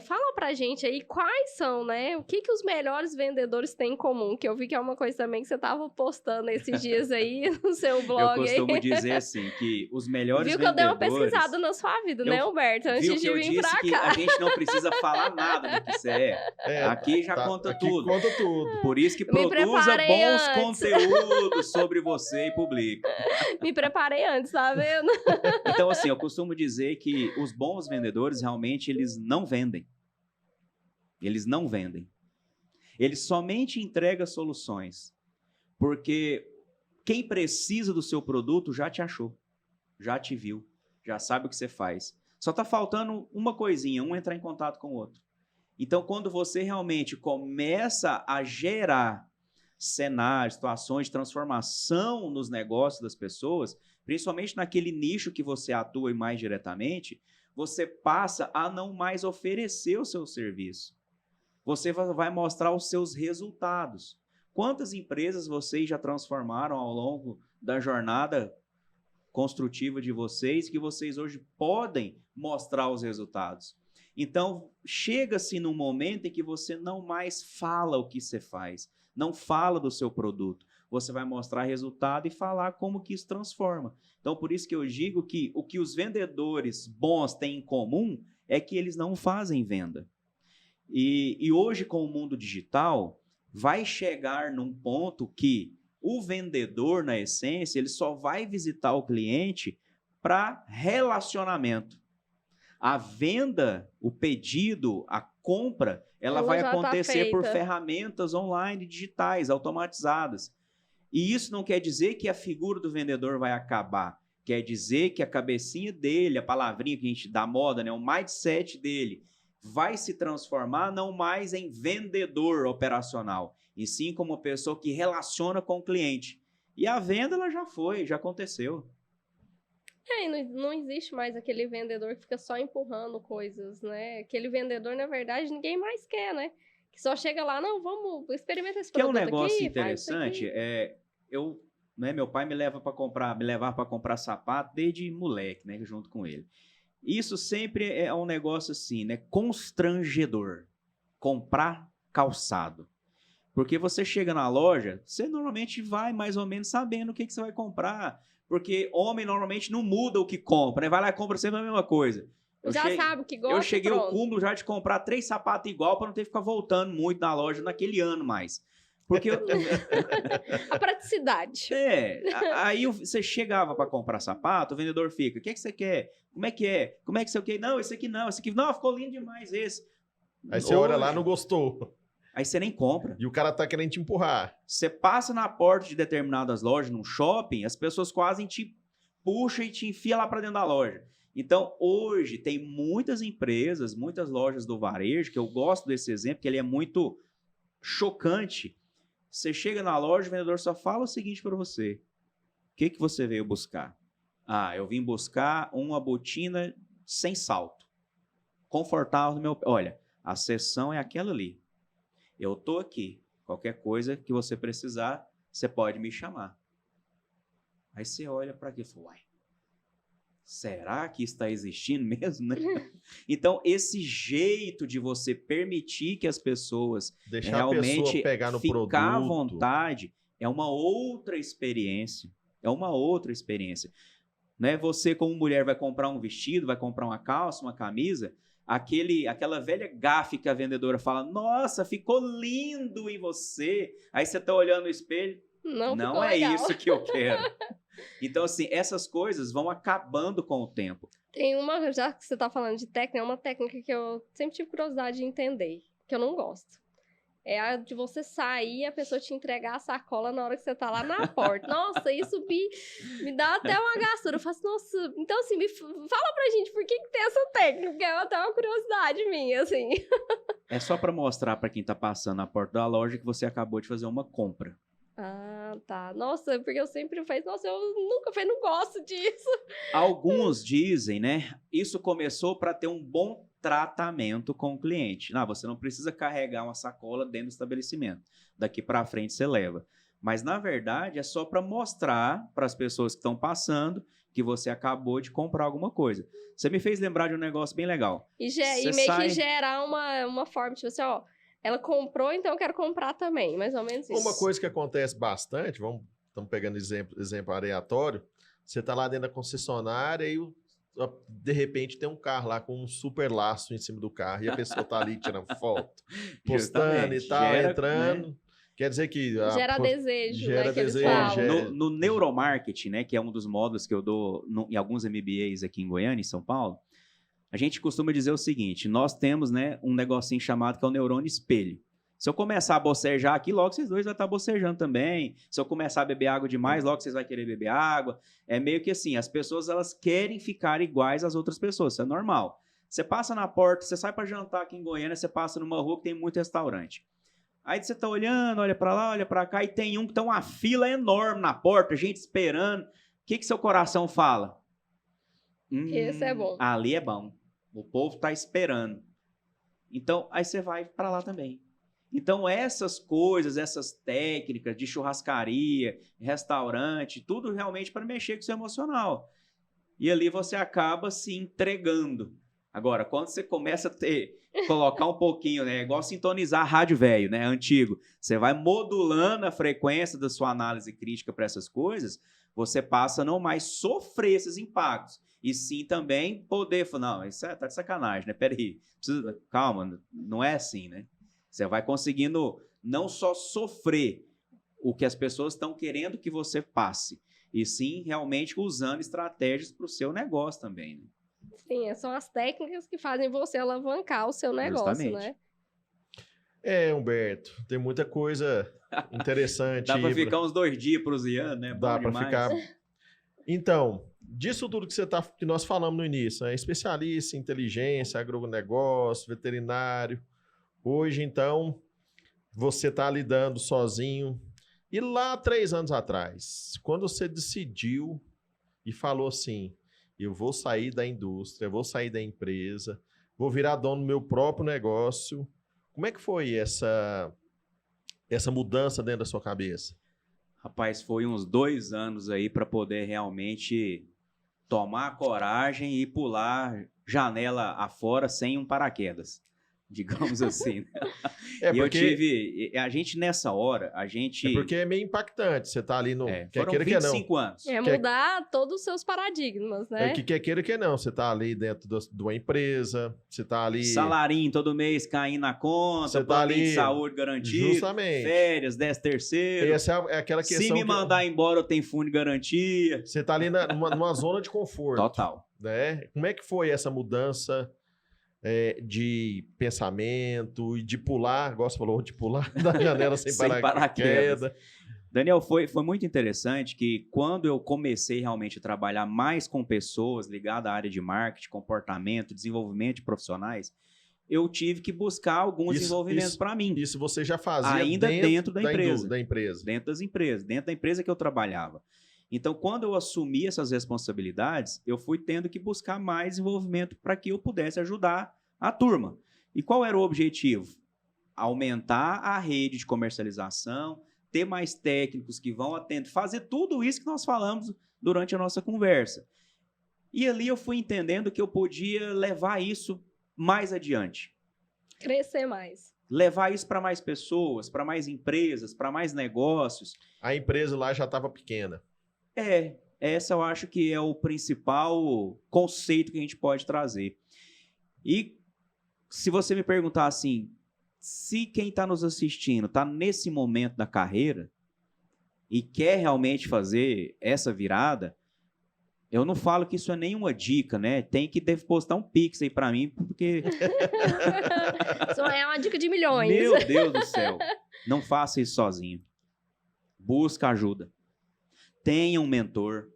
fala pra gente aí quais são, né? O que os melhores vendedores têm em comum? Que eu vi que é uma coisa também que você estava postando esses dias aí no seu blog. Eu costumo dizer assim, que os melhores vendedores... Viu que eu dei uma pesquisada na sua vida, né, Humberto? Antes de vir pra cá. Que a gente não precisa falar nada do que você é. Aqui já conta aqui tudo. Conta tudo. Por isso que produza bons conteúdos sobre você e publica. Me preparei antes, tá vendo? Então, assim, eu costumo dizer que os bons vendedores, realmente, eles não vendem. Eles não vendem. Eles somente entregam soluções. Porque quem precisa do seu produto já te achou, já te viu, já sabe o que você faz. Só está faltando uma coisinha, um entrar em contato com o outro. Então, quando você realmente começa a gerar cenários, situações de transformação nos negócios das pessoas, principalmente naquele nicho que você atua mais diretamente, você passa a não mais oferecer o seu serviço. Você vai mostrar os seus resultados. Quantas empresas vocês já transformaram ao longo da jornada construtiva de vocês que vocês hoje podem mostrar os resultados? Então, chega-se num momento em que você não mais fala o que você faz, não fala do seu produto. Você vai mostrar resultado e falar como que isso transforma. Então, por isso que eu digo que o que os vendedores bons têm em comum é que eles não fazem venda. E hoje, com o mundo digital, vai chegar num ponto que o vendedor, na essência, ele só vai visitar o cliente para relacionamento. A venda, o pedido, a compra, ela vai acontecer por ferramentas online, digitais, automatizadas. E isso não quer dizer que a figura do vendedor vai acabar. Quer dizer que a cabecinha dele, a palavrinha que a gente dá moda, né, o mindset dele, vai se transformar não mais em vendedor operacional, e sim como uma pessoa que relaciona com o cliente. E a venda, ela já foi, já aconteceu. Não existe mais aquele vendedor que fica só empurrando coisas, né? Aquele vendedor, na verdade, ninguém mais quer, né? Que só chega lá, não, vamos experimentar esse produto aqui. Que é um negócio interessante, meu pai me levava para comprar sapato desde moleque, né, junto com ele. Isso sempre é um negócio assim, né, constrangedor. Comprar calçado. Porque você chega na loja, você normalmente vai mais ou menos sabendo o que você vai comprar. Porque homem normalmente não muda o que compra, né? Vai lá e compra sempre a mesma coisa. Sabe o que gosta, eu cheguei pronto. ao cúmulo já de comprar 3 sapatos igual para não ter que ficar voltando muito na loja naquele ano mais. Porque a praticidade. Aí você chegava para comprar sapato, o vendedor fica, o que você quer? Como é que é? Como é que você quer? Não, esse aqui não, ficou lindo demais esse. Aí você olha lá, não gostou. Aí você nem compra. E o cara tá querendo te empurrar. Você passa na porta de determinadas lojas, num shopping, as pessoas quase te puxam e te enfiam lá para dentro da loja. Então, hoje, tem muitas empresas, muitas lojas do varejo, que eu gosto desse exemplo, que ele é muito chocante. Você chega na loja, o vendedor só fala o seguinte para você. O que você veio buscar? Ah, eu vim buscar uma botina sem salto. Confortável no meu pé. Olha, a seção é aquela ali. Eu tô aqui. Qualquer coisa que você precisar, você pode me chamar. Aí você olha para aqui e fala, uai, será que está existindo mesmo, né? Então, esse jeito de você permitir que as pessoas deixar realmente a pessoa pegar no ficar produto. à vontade é uma outra experiência. É uma outra experiência. Não é você, como mulher, vai comprar um vestido, vai comprar uma calça, uma camisa, aquela velha gafe que a vendedora fala, nossa, ficou lindo em você. Aí você está olhando no espelho, não é legal. isso que eu quero. Então, assim, essas coisas vão acabando com o tempo. Tem uma, já que você tá falando de técnica, é uma técnica que eu sempre tive curiosidade de entender, que eu não gosto. É a de você sair e a pessoa te entregar a sacola na hora que você tá lá na porta. Nossa, isso me dá até uma gastura. Eu faço, nossa... Então, assim, fala pra gente por que tem essa técnica. É até uma curiosidade minha, assim. É só pra mostrar pra quem tá passando na porta da loja que você acabou de fazer uma compra. Ah, tá. Nossa, porque eu sempre faço... Nossa, eu nunca falei, não gosto disso. Alguns dizem, né? Isso começou para ter um bom tratamento com o cliente. Não, você não precisa carregar uma sacola dentro do estabelecimento. Daqui para frente você leva. Mas, na verdade, é só para mostrar para as pessoas que estão passando que você acabou de comprar alguma coisa. Você me fez lembrar de um negócio bem legal. E meio que gerar uma forma, tipo assim, ó... Ela comprou, então eu quero comprar também. Mais ou menos isso. Uma coisa que acontece bastante, estamos pegando exemplo aleatório, você está lá dentro da concessionária e de repente tem um carro lá com um super laço em cima do carro e a pessoa está ali tirando foto, postando e tal, entrando. Né? Quer dizer que... Gera desejo, gera né, desejo. No neuromarketing, né, que é um dos módulos que eu dou em alguns MBAs aqui em Goiânia, em São Paulo, a gente costuma dizer o seguinte, nós temos, né, um negocinho chamado que é o neurônio espelho. Se eu começar a bocejar aqui, logo vocês dois vão estar bocejando também. Se eu começar a beber água demais, logo vocês vão querer beber água. É meio que assim, as pessoas elas querem ficar iguais às outras pessoas, isso é normal. Você passa na porta, você sai para jantar aqui em Goiânia, você passa numa rua que tem muito restaurante. Aí você tá olhando, olha para lá, olha para cá, e tem um que tá uma fila enorme na porta, gente esperando. O que seu coração fala? Esse é bom. Ali é bom. O povo tá esperando. Então, aí você vai para lá também. Então, essas coisas, essas técnicas de churrascaria, restaurante, tudo realmente para mexer com o seu emocional. E ali você acaba se entregando. Agora, quando você começa a colocar um pouquinho, né? É igual sintonizar rádio velho, né? Antigo. Você vai modulando a frequência da sua análise crítica para essas coisas, você passa a não mais sofrer esses impactos. E sim também poder falar, não, isso tá de sacanagem, né? Peraí, calma, não é assim, né? Você vai conseguindo não só sofrer o que as pessoas estão querendo que você passe, e sim realmente usando estratégias para o seu negócio também, né? Sim, são as técnicas que fazem você alavancar o seu negócio, justamente, né? Humberto, tem muita coisa interessante. Dá para ficar uns 2 dias prosseando, né? Dá para ficar. Então, disso tudo que nós falamos no início, né? Especialista em inteligência, agronegócio, veterinário. Hoje, então, você está lidando sozinho. E lá 3 anos atrás, quando você decidiu e falou assim, eu vou sair da indústria, vou sair da empresa, vou virar dono do meu próprio negócio, como é que foi essa mudança dentro da sua cabeça? Rapaz, foi uns 2 anos aí para poder realmente tomar coragem e pular janela afora sem um paraquedas. digamos assim. Né? É E eu porque, tive... A gente, nessa hora, a gente... é porque é meio impactante. Você tá ali no... quer foram queira, quer não. 25 anos. É Quer- mudar todos os seus paradigmas, né? É que quer queira, quer não. Você tá ali dentro de uma empresa, você tá ali... Salarinho todo mês caindo na conta, Você tá plano de ali- saúde garantido, Justamente. férias, 13º. Essa é aquela questão Se me que- mandar embora, eu tenho fundo de garantia. Você tá ali numa zona de conforto. Total. Né? Como é que foi essa mudança de pensamento e de pular, igual você falou, de pular da janela sem, Sem paraquedas? paraquedas. Daniel, foi muito interessante que quando eu comecei realmente a trabalhar mais com pessoas ligadas à área de marketing, comportamento, desenvolvimento de profissionais, eu tive que buscar alguns desenvolvimentos para mim. Isso você já fazia Ainda dentro da empresa. Da empresa. Dentro das empresas, dentro da empresa que eu trabalhava. Então, quando eu assumi essas responsabilidades, eu fui tendo que buscar mais desenvolvimento para que eu pudesse ajudar a turma. E qual era o objetivo? Aumentar a rede de comercialização, ter mais técnicos que vão atender, fazer tudo isso que nós falamos durante a nossa conversa. E ali eu fui entendendo que eu podia levar isso mais adiante. Crescer mais. Levar isso para mais pessoas, para mais empresas, para mais negócios. A empresa lá já estava pequena. Essa eu acho que é o principal conceito que a gente pode trazer. E se você me perguntar assim, se quem está nos assistindo está nesse momento da carreira e quer realmente fazer essa virada, eu não falo que isso é nenhuma dica, né? Tem que depositar um Pix aí para mim, porque... Isso é uma dica de milhões. Meu Deus do céu. Não faça isso sozinho. Busca ajuda. Tenha um mentor.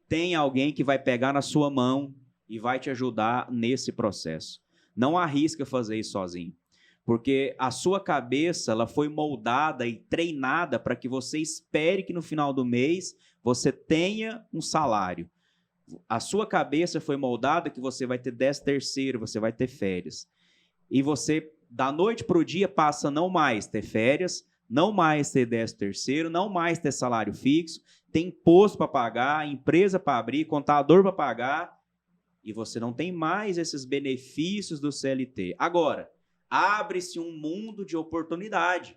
Tenha alguém que vai pegar na sua mão e vai te ajudar nesse processo. Não arrisca fazer isso sozinho. Porque a sua cabeça ela foi moldada e treinada para que você espere que no final do mês você tenha um salário. A sua cabeça foi moldada que você vai ter 13º, você vai ter férias. E você, da noite para o dia, passa a não mais ter férias, não mais ter 13º, não mais ter salário fixo, tem imposto para pagar, empresa para abrir, contador para pagar, e você não tem mais esses benefícios do CLT. Agora, abre-se um mundo de oportunidade.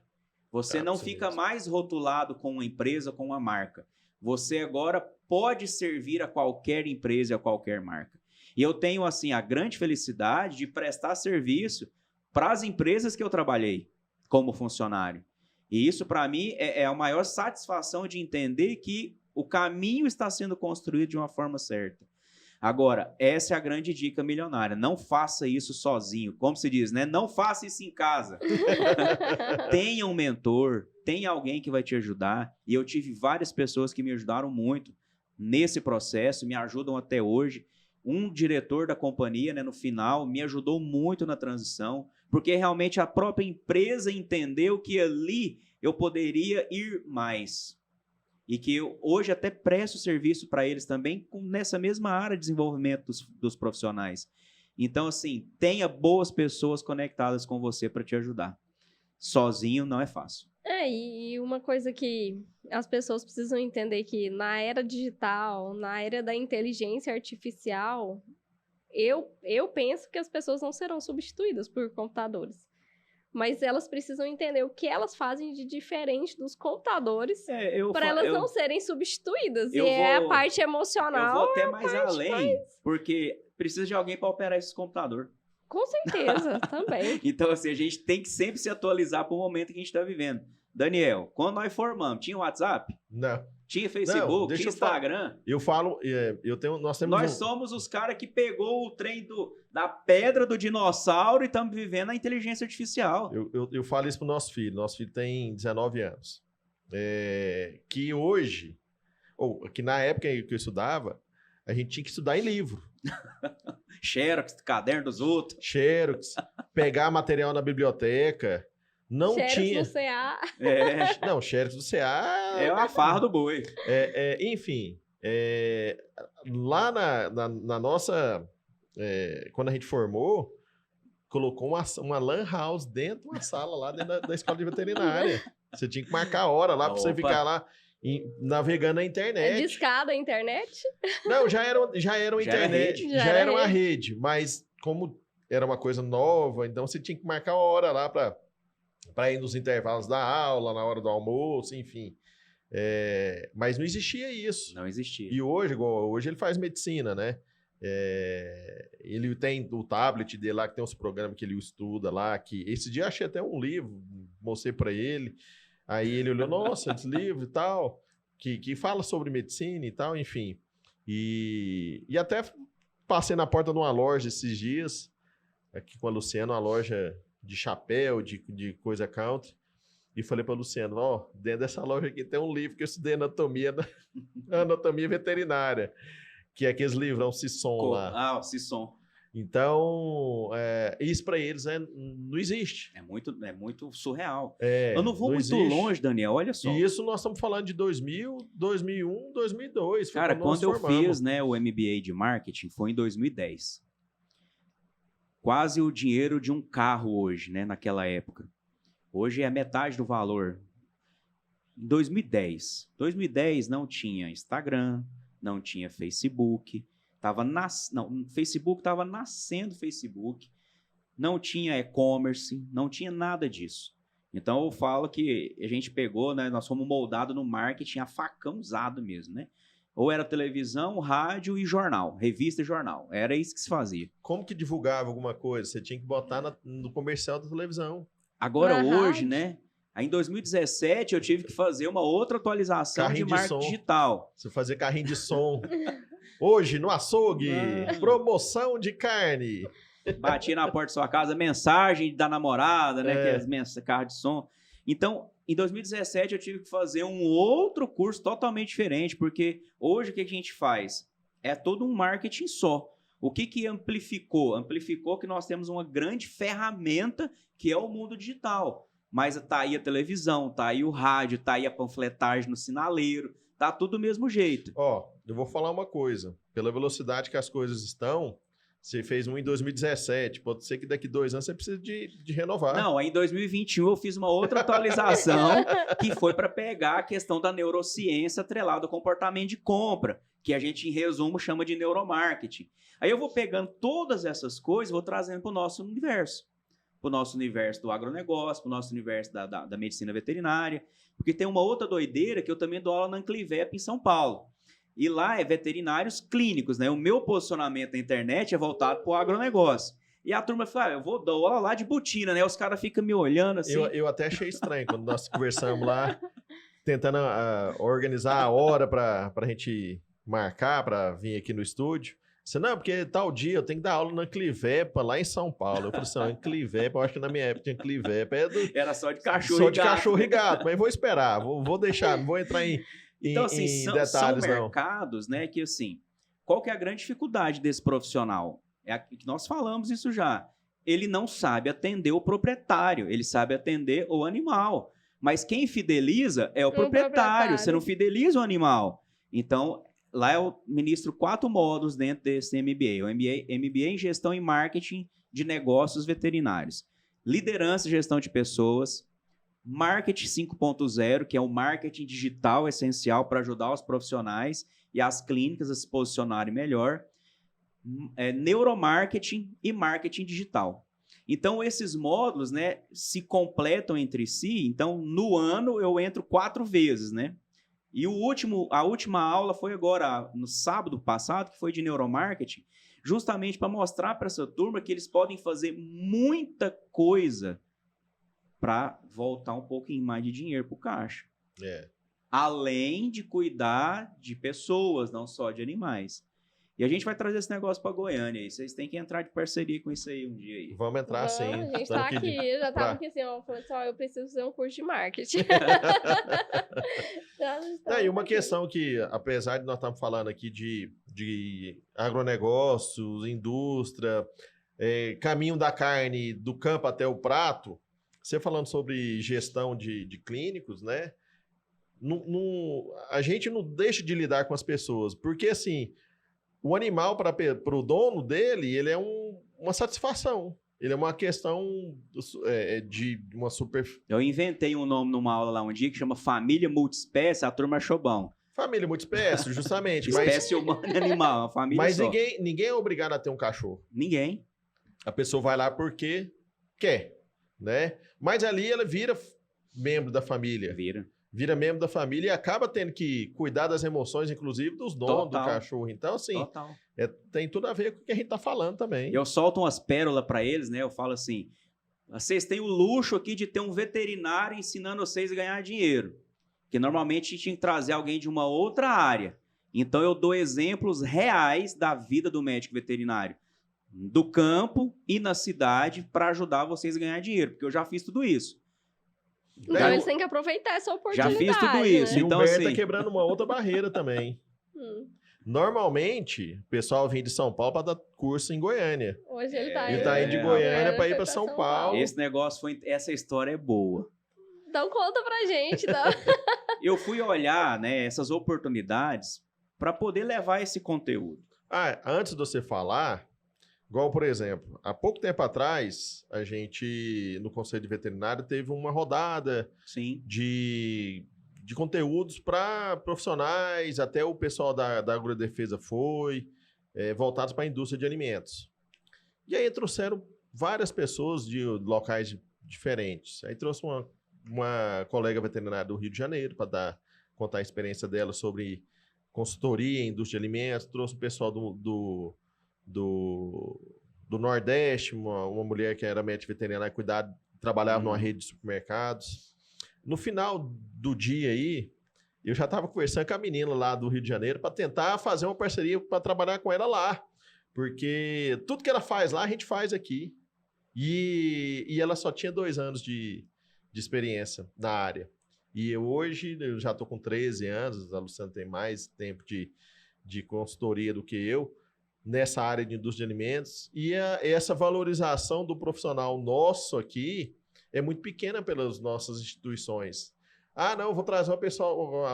Você não fica mais rotulado com uma empresa, com uma marca. Você agora pode servir a qualquer empresa e a qualquer marca. E eu tenho, assim, a grande felicidade de prestar serviço para as empresas que eu trabalhei como funcionário. E isso, para mim, é a maior satisfação de entender que o caminho está sendo construído de uma forma certa. Agora, essa é a grande dica milionária. Não faça isso sozinho. Como se diz, né? Não faça isso em casa. Tenha um mentor, tenha alguém que vai te ajudar. E eu tive várias pessoas que me ajudaram muito nesse processo, me ajudam até hoje. Um diretor da companhia, né, no final, me ajudou muito na transição, porque realmente a própria empresa entendeu que ali eu poderia ir mais. E que eu hoje até presto serviço para eles também nessa mesma área de desenvolvimento dos profissionais. Então, assim, tenha boas pessoas conectadas com você para te ajudar. Sozinho não é fácil. E uma coisa que as pessoas precisam entender que na era digital, na era da inteligência artificial, eu penso que as pessoas não serão substituídas por computadores. Mas elas precisam entender o que elas fazem de diferente dos computadores para elas não serem substituídas. E é a parte emocional. Eu vou até mais além, porque precisa de alguém para operar esse computador. Com certeza, também. Então, assim, a gente tem que sempre se atualizar para o momento que a gente está vivendo. Daniel, quando nós formamos, tinha WhatsApp? Não. Tinha Facebook? Não, tinha Instagram? Nós somos os caras que pegou o trem da pedra do dinossauro e estamos vivendo a inteligência artificial. Eu falo isso pro nosso filho. Nosso filho tem 19 anos. Que hoje, ou que na época que eu estudava, a gente tinha que estudar em livro. Xerox, caderno dos outros. Xerox, pegar material na biblioteca. Não Xerox tinha. do CA. Não, Xerox do CA. É uma farra do boi. Enfim, lá na nossa. Quando a gente formou, colocou uma lan house dentro de uma sala lá dentro da escola de veterinária. Você tinha que marcar a hora lá para você ficar lá navegando na internet. Discada a internet? Não, já era uma internet, já era uma rede, mas como era uma coisa nova, então você tinha que marcar uma hora lá para ir nos intervalos da aula, na hora do almoço, enfim. Mas não existia isso. Não existia. E hoje, igual hoje ele faz medicina, né? Ele tem o tablet dele lá, que tem uns programas que ele estuda lá, que esse dia eu achei até um livro, mostrei para ele, aí ele olhou, nossa, esse livro e tal, que fala sobre medicina e tal, enfim. E até passei na porta de uma loja esses dias, aqui com a Luciana, uma loja de chapéu, de coisa country, e falei para Luciano, dentro dessa loja aqui tem um livro que eu estudei anatomia veterinária, que é aqueles livrão Sisson lá. O Sisson. Então, isso para eles não existe. É muito surreal. Eu não vou muito longe, Daniel, olha só. E isso nós estamos falando de 2000, 2001, 2002. Cara, quando eu fiz, né, o MBA de marketing, foi em 2010. Quase o dinheiro de um carro hoje, né, naquela época. Hoje é metade do valor. Em 2010. 2010 não tinha Instagram, não tinha Facebook, Facebook estava nascendo Facebook, não tinha e-commerce, não tinha nada disso. Então eu falo que a gente pegou, né, nós fomos moldados no marketing a facão usado mesmo, né? Ou era televisão, rádio e jornal, revista e jornal. Era isso que se fazia. Como que divulgava alguma coisa? Você tinha que botar no comercial da televisão. Agora hoje, né? Aí em 2017 eu tive que fazer uma outra atualização carrinho de marketing digital. Você fazia carrinho de som. Hoje, no açougue, promoção de carne. Batia na porta da sua casa, mensagem da namorada, né? Que é as carro de som. Então, em 2017 eu tive que fazer um outro curso totalmente diferente, porque hoje o que a gente faz? É todo um marketing só. O que amplificou? Amplificou que nós temos uma grande ferramenta que é o mundo digital. Mas tá aí a televisão, tá aí o rádio, tá aí a panfletagem no sinaleiro, tá tudo do mesmo jeito. Eu vou falar uma coisa. Pela velocidade que as coisas estão, você fez um em 2017, pode ser que daqui 2 anos você precise de renovar. Não, aí em 2021 eu fiz uma outra atualização que foi para pegar a questão da neurociência atrelada ao comportamento de compra, que a gente, em resumo, chama de neuromarketing. Aí eu vou pegando todas essas coisas e vou trazendo para o nosso universo. Para o nosso universo do agronegócio, para o nosso universo da medicina veterinária, porque tem uma outra doideira que eu também dou aula na Anclivep em São Paulo. E lá é veterinários clínicos, né? O meu posicionamento na internet é voltado para o agronegócio. E a turma fala, eu vou dar aula lá de botina, né? Os caras ficam me olhando assim. Eu até achei estranho quando nós conversamos lá, tentando organizar a hora para a gente marcar, para vir aqui no estúdio. Você, não, porque tal dia eu tenho que dar aula na Anclivepa, lá em São Paulo. Eu falei assim, Anclivepa, eu acho que na minha época tinha Anclivepa. Era só de cachorro só de cachorro e gato, mas vou esperar, vou deixar, não vou entrar em então, assim, detalhes, são mercados, né, que assim, qual que é a grande dificuldade desse profissional? É que nós falamos isso já. Ele não sabe atender o proprietário, ele sabe atender o animal. Mas quem fideliza é o proprietário, você não fideliza o animal. Então, lá eu ministro 4 módulos dentro desse MBA. O MBA em Gestão e Marketing de Negócios Veterinários. Liderança e Gestão de Pessoas. Marketing 5.0, que é o marketing digital essencial para ajudar os profissionais e as clínicas a se posicionarem melhor. Neuromarketing e marketing digital. Então, esses módulos, né, se completam entre si. Então, no ano, eu entro 4 vezes, né? E a última aula foi agora, no sábado passado, que foi de neuromarketing, justamente para mostrar para essa turma que eles podem fazer muita coisa para voltar um pouquinho mais de dinheiro para o caixa. Além de cuidar de pessoas, não só de animais. E a gente vai trazer esse negócio para Goiânia aí. Vocês têm que entrar de parceria com isso aí um dia aí. Vamos entrar sim. A gente tá aqui, eu já tava aqui assim, falando assim, eu preciso fazer um curso de marketing. E uma questão que, apesar de nós estarmos falando aqui de agronegócios, indústria, caminho da carne do campo até o prato, você falando sobre gestão de clínicos, né? A gente não deixa de lidar com as pessoas, porque assim, o animal para o dono dele, ele é uma satisfação. Ele é uma questão de uma super... Eu inventei um nome numa aula lá um dia que chama Família Multiespécie, a turma achou bom. Família multiespécie, justamente. Espécie humana e animal, uma família mas só. ninguém é obrigado a ter um cachorro. Ninguém. A pessoa vai lá porque quer, né? Mas ali ela vira membro da família. Vira membro da família e acaba tendo que cuidar das emoções, inclusive dos donos do cachorro. Então, assim, tem tudo a ver com o que a gente tá falando também. Eu solto umas pérolas para eles, né? Eu falo assim, vocês têm o luxo aqui de ter um veterinário ensinando vocês a ganhar dinheiro. Porque normalmente a gente tinha que trazer alguém de uma outra área. Então, eu dou exemplos reais da vida do médico veterinário, do campo e na cidade, para ajudar vocês a ganhar dinheiro. Porque eu já fiz tudo isso. Então eles têm que aproveitar essa oportunidade. Já fiz tudo isso. Né? E então, o Humberto assim... tá quebrando uma outra barreira também. Normalmente, o pessoal vem de São Paulo para dar curso em Goiânia. Hoje ele tá Ele tá indo de Goiânia para ir para São Paulo. Esse negócio essa história é boa. Então conta pra gente. Eu fui olhar, né, essas oportunidades para poder levar esse conteúdo. Antes de você falar, igual, por exemplo, há pouco tempo atrás, a gente, no Conselho de Veterinário, teve uma rodada de conteúdos para profissionais, até o pessoal da agrodefesa foi, voltados para a indústria de alimentos. E aí trouxeram várias pessoas de locais diferentes. Aí trouxe uma colega veterinária do Rio de Janeiro para contar a experiência dela sobre consultoria em indústria de alimentos, trouxe o pessoal do Nordeste, uma mulher que era médica veterinária, trabalhava numa rede de supermercados. No final do dia aí, eu já estava conversando com a menina lá do Rio de Janeiro para tentar fazer uma parceria para trabalhar com ela lá. Porque tudo que ela faz lá, a gente faz aqui. E ela só tinha 2 anos de experiência na área. E hoje, eu já estou com 13 anos, a Luciana tem mais tempo de consultoria do que eu, nessa área de indústria de alimentos. E essa valorização do profissional nosso aqui é muito pequena pelas nossas instituições. Não, vou trazer a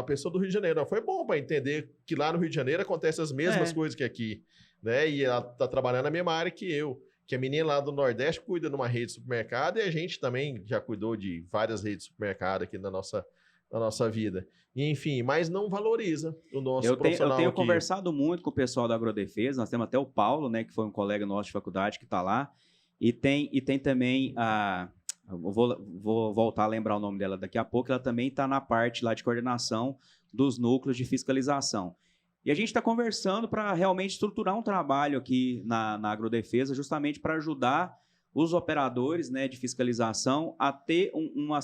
pessoa do Rio de Janeiro. Não, foi bom para entender que lá no Rio de Janeiro acontecem as mesmas coisas que aqui. Né? E ela está trabalhando na mesma área que eu. Que a menina lá do Nordeste cuida de uma rede de supermercado e a gente também já cuidou de várias redes de supermercado aqui na nossa vida. E, enfim, mas não valoriza o nosso profissional Eu tenho aqui. conversado muito com o pessoal da agrodefesa, nós temos até o Paulo, né, que foi um colega nosso de faculdade que está lá, e tem também eu vou voltar a lembrar o nome dela daqui a pouco, ela também está na parte lá de coordenação dos núcleos de fiscalização. E a gente está conversando para realmente estruturar um trabalho aqui na agrodefesa, justamente para ajudar os operadores, né, de fiscalização a ter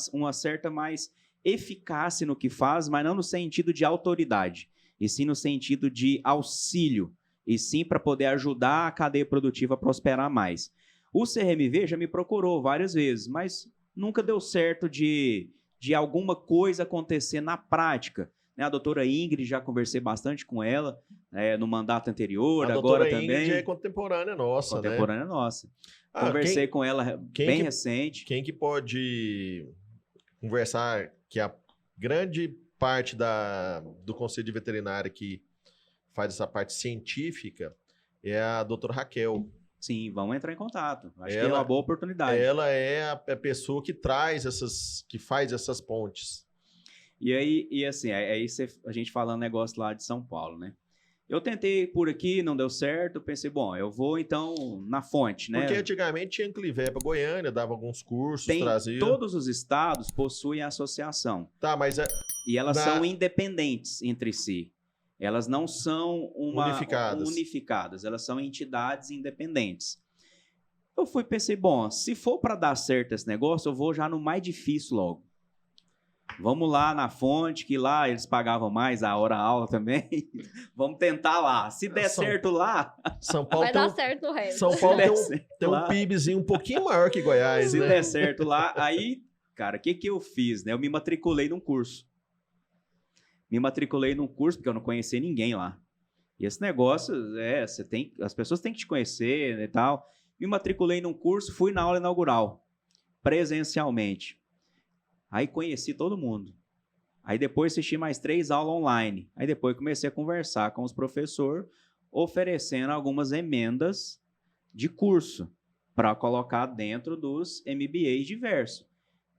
uma certa mais eficácia no que faz, mas não no sentido de autoridade, e sim no sentido de auxílio, e sim para poder ajudar a cadeia produtiva a prosperar mais. O CRMV já me procurou várias vezes, mas nunca deu certo de alguma coisa acontecer na prática. A doutora Ingrid, já conversei bastante com ela no mandato anterior, agora também. A doutora Ingrid é contemporânea nossa, Contemporânea nossa. Conversei com ela bem recente. Quem que pode conversar, que a grande parte do Conselho de Veterinária que faz essa parte científica é a doutora Raquel. Sim, vamos entrar em contato. Acho que é uma boa oportunidade. Ela é a pessoa que que faz essas pontes. E aí, assim, a gente falando negócio lá de São Paulo, né? Eu tentei por aqui, não deu certo, pensei, bom, eu vou então na fonte, né? Porque antigamente tinha que levar para Goiânia, dava alguns cursos, trazia. Todos os estados possuem associação. Tá, mas... E elas são independentes entre si. Elas não são unificadas, elas são entidades independentes. Eu pensei, bom, se for para dar certo esse negócio, eu vou já no mais difícil logo. Vamos lá na fonte, que lá eles pagavam mais a hora-aula também. Vamos tentar lá. Se der certo lá... São Paulo vai dar certo no resto. São Paulo tem um PIBzinho um pouquinho maior que Goiás, Se der certo lá, aí, cara, o que eu fiz? Né? Eu me matriculei num curso. Porque eu não conhecia ninguém lá. E esse negócio, as pessoas têm que te conhecer, né, e tal. Me matriculei num curso, fui na aula inaugural, presencialmente. Aí conheci todo mundo. Aí depois assisti mais 3 aulas online. Aí depois comecei a conversar com os professores, oferecendo algumas emendas de curso para colocar dentro dos MBAs diversos.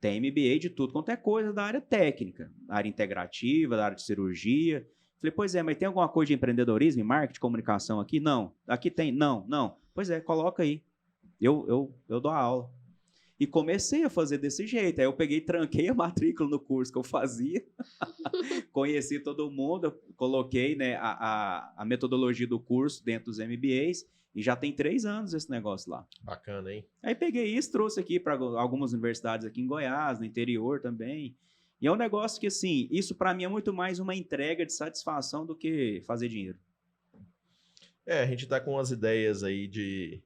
Tem MBA de tudo quanto é coisa da área técnica, da área integrativa, da área de cirurgia. Falei, pois é, mas tem alguma coisa de empreendedorismo, marketing, comunicação aqui? Não. Aqui tem? Não. Pois é, coloca aí. eu dou aula. E comecei a fazer desse jeito. Aí eu peguei, tranquei a matrícula no curso que eu fazia, conheci todo mundo, coloquei, né, a metodologia do curso dentro dos MBAs, e já tem 3 anos esse negócio lá. Bacana, hein? Aí peguei isso, trouxe aqui para algumas universidades aqui em Goiás, no interior também. E é um negócio que, assim, isso para mim é muito mais uma entrega de satisfação do que fazer dinheiro. A gente tá com umas ideias aí de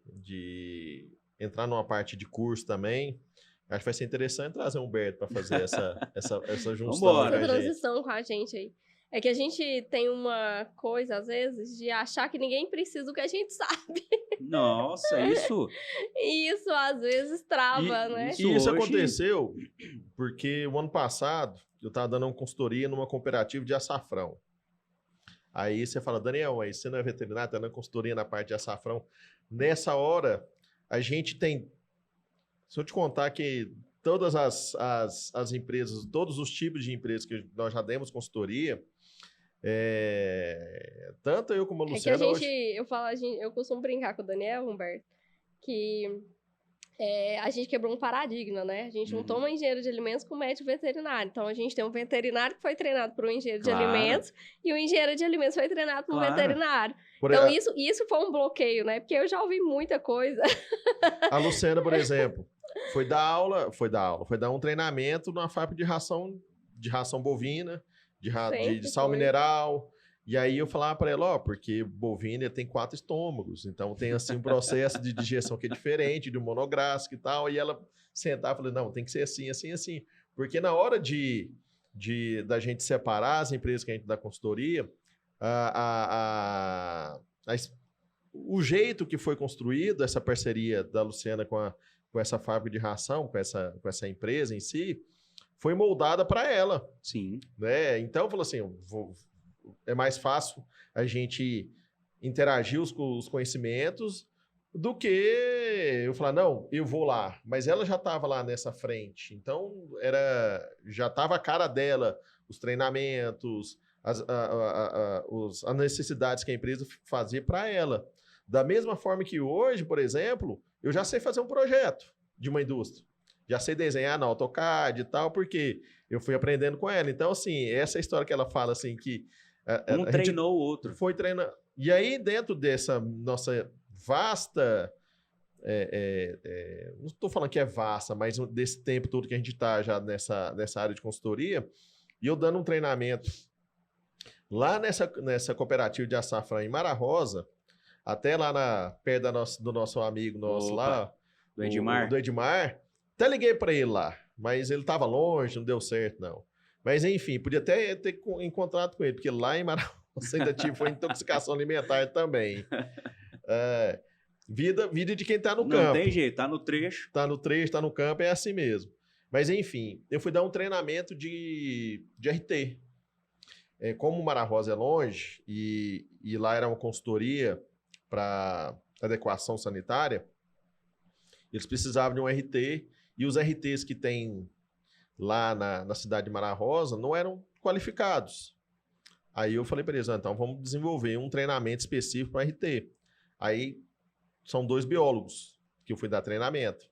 entrar numa parte de curso também. Acho que vai ser interessante trazer o Humberto para fazer essa junção Vambora. com a Essa gente. transição com a gente aí. É que a gente tem uma coisa, às vezes, de achar que ninguém precisa do que a gente sabe. Nossa, isso... E isso, às vezes, trava, né? isso E isso hoje- aconteceu porque o ano passado eu estava dando uma consultoria numa cooperativa de açafrão. Aí você fala, Daniel, aí você não é veterinário, está dando consultoria na parte de açafrão. Nessa hora, a gente tem... Se eu te contar que todas as empresas, todos os tipos de empresas que nós já demos consultoria, tanto eu como a É que Luciana a hoje... gente, eu costumo brincar com o Daniel, Humberto, que a gente quebrou um paradigma, né? A gente não Uhum. toma engenheiro de alimentos com médico veterinário. Então, a gente tem um veterinário que foi treinado por um engenheiro Claro. de alimentos e o engenheiro de alimentos foi treinado por um Claro. veterinário. Por Então, exemplo, isso foi um bloqueio, né? Porque eu já ouvi muita coisa. a Luciana, por exemplo, foi dar um treinamento numa fábrica de ração bovina, de Sempre sal foi. mineral. E aí eu falava para ela, porque bovina tem 4 estômagos, então tem assim um processo de digestão que é diferente do monográfico e tal. E ela sentava e falou, não, tem que ser assim, assim, assim. Porque na hora da gente separar as empresas que a gente dá consultoria, o jeito que foi construído essa parceria da Luciana com essa fábrica de ração, com essa empresa em si, foi moldada para ela, Sim. né? Então, falou assim, é mais fácil a gente interagir os conhecimentos do que eu falar, não, eu vou lá. Mas ela já estava lá nessa frente, então já estava a cara dela, os treinamentos, as necessidades que a empresa fazia para ela. Da mesma forma que hoje, por exemplo, eu já sei fazer um projeto de uma indústria. Já sei desenhar na AutoCAD e tal, porque eu fui aprendendo com ela. Então, assim, essa história que ela fala, assim, que... Um treinou o outro. Foi treinando. E aí, dentro dessa nossa vasta... não estou falando que é vasta, mas desse tempo todo que a gente está já nessa área de consultoria, e eu dando um treinamento lá nessa cooperativa de açafrão em Mara Rosa, até lá perto do nosso amigo nosso lá, Do Edmar. do Edmar. Até liguei para ele lá, mas ele estava longe, não deu certo, não. Mas, enfim, podia até ter encontrado com ele, porque lá em Mara Rosa ainda foi intoxicação alimentar também. Vida de quem está no campo. Não tem jeito, tá no trecho. Tá no trecho, tá no campo, é assim mesmo. Mas, enfim, eu fui dar um treinamento de RT. Como Mara Rosa é longe e lá era uma consultoria para adequação sanitária, eles precisavam de um RT e os RTs que tem lá na cidade de Mara Rosa não eram qualificados. Aí eu falei para eles, então vamos desenvolver um treinamento específico para RT. Aí são 2 biólogos que eu fui dar treinamento.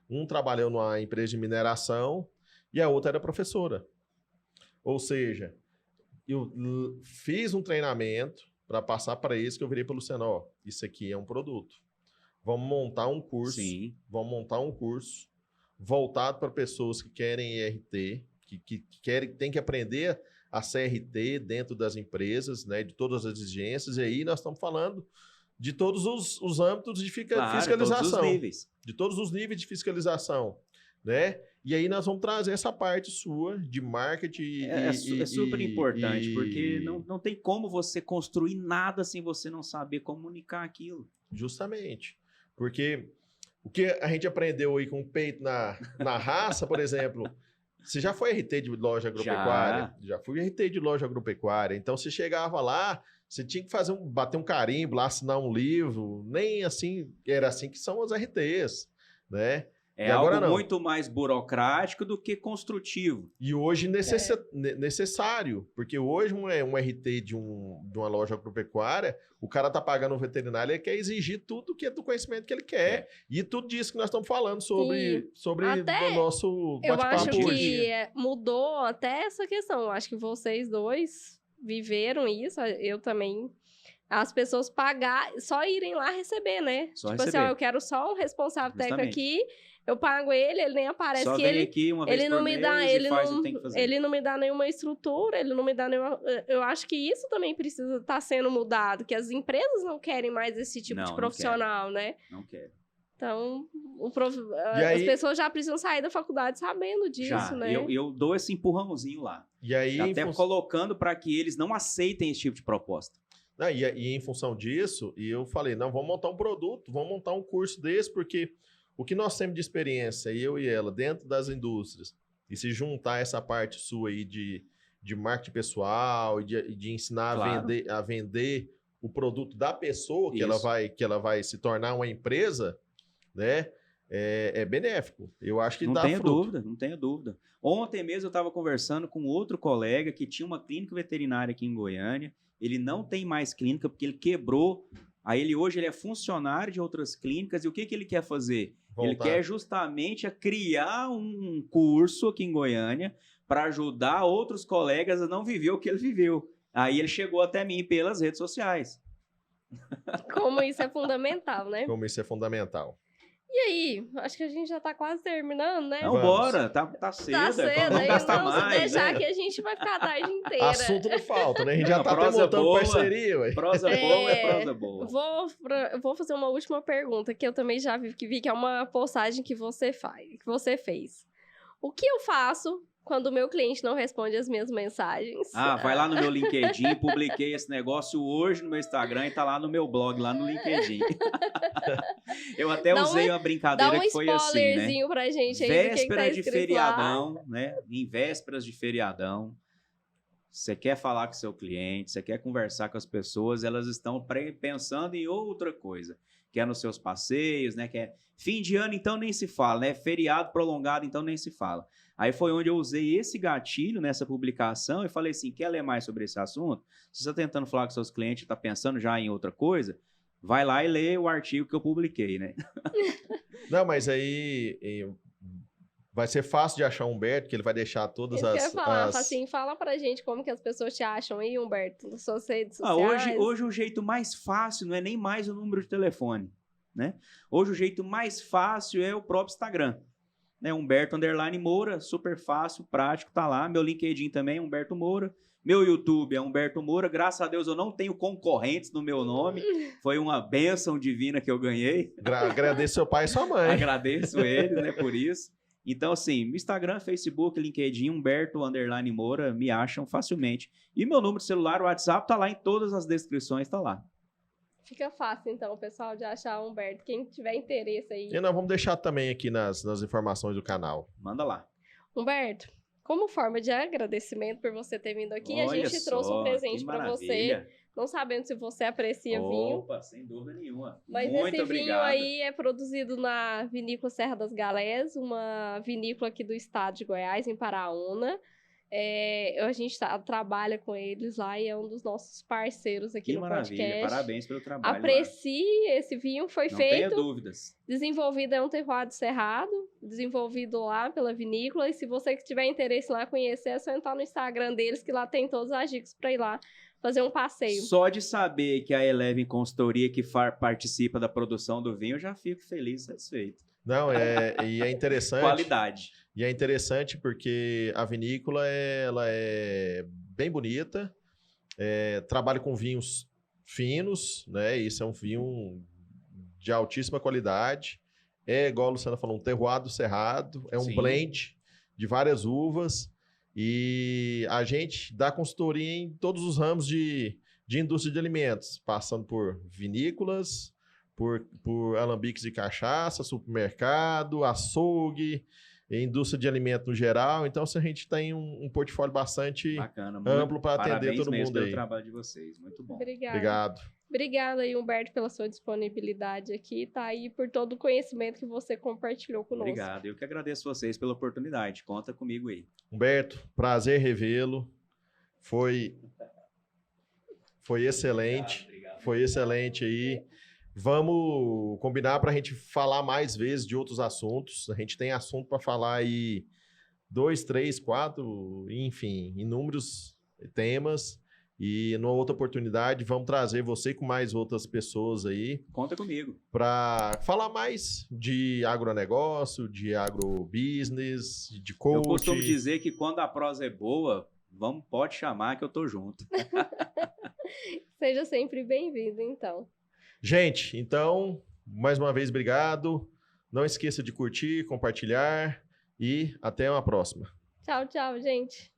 Um trabalhou numa empresa de mineração e a outra era professora. Ou seja, eu fiz um treinamento para passar para eles que eu virei para o Luciano, ó, isso aqui é um produto. Vamos montar um curso. Sim. Vamos montar um curso voltado para pessoas que querem IRT, que tem que aprender a CRT dentro das empresas, né, de todas as exigências. E aí nós estamos falando de todos os âmbitos de fiscalização. Todos os níveis. De todos os níveis de fiscalização, né? E aí nós vamos trazer essa parte sua de marketing. É super importante, porque não tem como você construir nada sem você não saber comunicar aquilo. Justamente. Porque o que a gente aprendeu aí com o peito na raça, por exemplo, você já foi RT de loja agropecuária? Já fui RT de loja agropecuária. Então você chegava lá, você tinha que bater um carimbo lá, assinar um livro. Nem assim, era assim que são as RTs, né? É E agora algo não. muito mais burocrático do que construtivo. E hoje necessário, porque hoje um RT de uma loja agropecuária, o cara tá pagando um veterinário, ele quer exigir tudo que é do conhecimento que ele quer. E tudo disso que nós estamos falando sobre Até o nosso Eu acho bate-papo hoje. que mudou até essa questão. Eu acho que vocês dois viveram isso, eu também. As pessoas só irem lá receber, né? Só tipo assim, receber. ó, eu quero só um responsável técnico Justamente. aqui, eu pago ele nem aparece Só que vem ele. aqui uma vez Ele por não me mês dá, e faz o que tem que fazer. ele não me dá nenhuma estrutura, ele não me dá nenhuma. Eu acho que isso também precisa estar sendo mudado, que as empresas não querem mais esse tipo Não, de não profissional, né? Não quero. Então, E aí- as pessoas já precisam sair da faculdade sabendo disso, Já, né? eu dou esse empurrãozinho lá. E aí, Até colocando para que eles não aceitem esse tipo de proposta. E em função disso, eu falei, não, vamos montar um produto, vamos montar um curso desse, porque o que nós temos de experiência, eu e ela, dentro das indústrias, e se juntar essa parte sua aí de marketing pessoal, e de ensinar Claro. a vender o produto da pessoa, que Isso. ela vai se tornar uma empresa, né? É benéfico. Eu acho que Não dá tenha fruto. dúvida, não tenha dúvida. Ontem mesmo eu estava conversando com outro colega que tinha uma clínica veterinária aqui em Goiânia. Ele não tem mais clínica porque ele quebrou. Aí hoje ele é funcionário de outras clínicas. E o que ele quer fazer? Ele Voltar. quer justamente criar um curso aqui em Goiânia para ajudar outros colegas a não viver o que ele viveu. Aí ele chegou até mim pelas redes sociais. Como isso é fundamental, né? Como isso é fundamental. E aí, acho que a gente já tá quase terminando, né? Não, Vamos. bora, tá cedo, Tá cedo, vamos aí gastar não, se mais. deixar né? que a gente vai ficar a tarde inteira. Assunto não falta, né? A gente Não, já tá até prosa montando boa. parceria, ué. Prosa boa é prosa boa. Vou fazer uma última pergunta, que eu também já vi que é uma postagem que você fez. O que eu faço quando o meu cliente não responde as minhas mensagens? Ah, vai lá no meu LinkedIn, publiquei esse negócio hoje no meu Instagram e tá lá no meu blog, lá no LinkedIn. Eu até Dá usei um- uma Dá brincadeira um que foi assim, né? spoilerzinho pra gente aí do que tá Véspera de escrito feriadão, né? Em vésperas de feriadão, você quer falar com seu cliente, você quer conversar com as pessoas, elas estão pensando em outra coisa. Que é nos seus passeios, né? Que é fim de ano, então nem se fala, né? Feriado prolongado, então nem se fala. Aí foi onde eu usei esse gatilho nessa publicação e falei assim, quer ler mais sobre esse assunto? Se você está tentando falar com seus clientes, está pensando já em outra coisa, vai lá e lê o artigo que eu publiquei, né? Não, mas aí vai ser fácil de achar o Humberto, que ele vai deixar todas Isso que eu ia as... falar, assim, fala pra gente como que as pessoas te acham aí, Humberto, nas suas redes Ah, sociais. hoje o jeito mais fácil não é nem mais o número de telefone, né? Hoje o jeito mais fácil é o próprio Instagram, né? Humberto _ Moura, super fácil, prático, tá lá. Meu LinkedIn também é Humberto Moura. Meu YouTube é Humberto Moura. Graças a Deus eu não tenho concorrentes no meu nome. Foi uma bênção divina que eu ganhei. Agradeço seu pai e sua mãe. Agradeço eles, né, por isso. Então, assim, Instagram, Facebook, LinkedIn, Humberto _ Moura, me acham facilmente. E meu número de celular, o WhatsApp, tá lá em todas as descrições, tá lá. Fica fácil, então, pessoal, de achar o Humberto. Quem tiver interesse aí. E nós vamos deixar também aqui nas informações do canal. Manda lá. Humberto, como forma de agradecimento por você ter vindo aqui, Olha a gente trouxe um só, presente que para você. maravilha. Não sabendo se você aprecia vinho. Opa, sem dúvida nenhuma. Mas Muito esse obrigado. vinho aí é produzido na Vinícola Serra das Galés, uma vinícola aqui do estado de Goiás, em Paraúna. A gente trabalha com eles lá e é um dos nossos parceiros aqui Que no maravilha, podcast. parabéns pelo trabalho. Aprecie esse vinho, foi Não tenha feito, dúvidas. desenvolvido é um terroir cerrado, desenvolvido lá pela vinícola, e se você que tiver interesse lá conhecer, é só entrar no Instagram deles, que lá tem todas as dicas para ir lá fazer um passeio. Só de saber que a Eleven Consultoria que participa da produção do vinho, eu já fico feliz e satisfeito. Não, e é interessante. Qualidade. E é interessante porque a vinícola ela é bem bonita, trabalha com vinhos finos, né? Isso é um vinho de altíssima qualidade. É, igual a Luciana falou, um terroir do cerrado, é um Sim. blend de várias uvas. E a gente dá consultoria em todos os ramos de indústria de alimentos, passando por vinícolas, por alambiques de cachaça, supermercado, açougue, indústria de alimento no geral. Então, a gente tem um portfólio bastante Bacana. amplo para atender Parabéns todo mesmo mundo pelo aí. trabalho de vocês. Muito bom. Obrigada. Obrigado. Obrigada aí, Humberto, pela sua disponibilidade aqui, tá? E por todo o conhecimento que você compartilhou conosco. Obrigado. Eu que agradeço vocês pela oportunidade. Conta comigo aí. Humberto, prazer revê-lo. Foi excelente. Obrigado. Foi excelente aí. Vamos combinar para a gente falar mais vezes de outros assuntos. A gente tem assunto para falar aí 2, 3, 4, enfim, inúmeros temas. E numa outra oportunidade, vamos trazer você com mais outras pessoas aí Conta comigo. para falar mais de agronegócio, de agrobusiness, de Eu coaching. costumo dizer que quando a prosa é boa, pode chamar que eu tô junto. Seja sempre bem-vindo, então. Gente, então, mais uma vez, obrigado. Não esqueça de curtir, compartilhar e até uma próxima. Tchau, tchau, gente.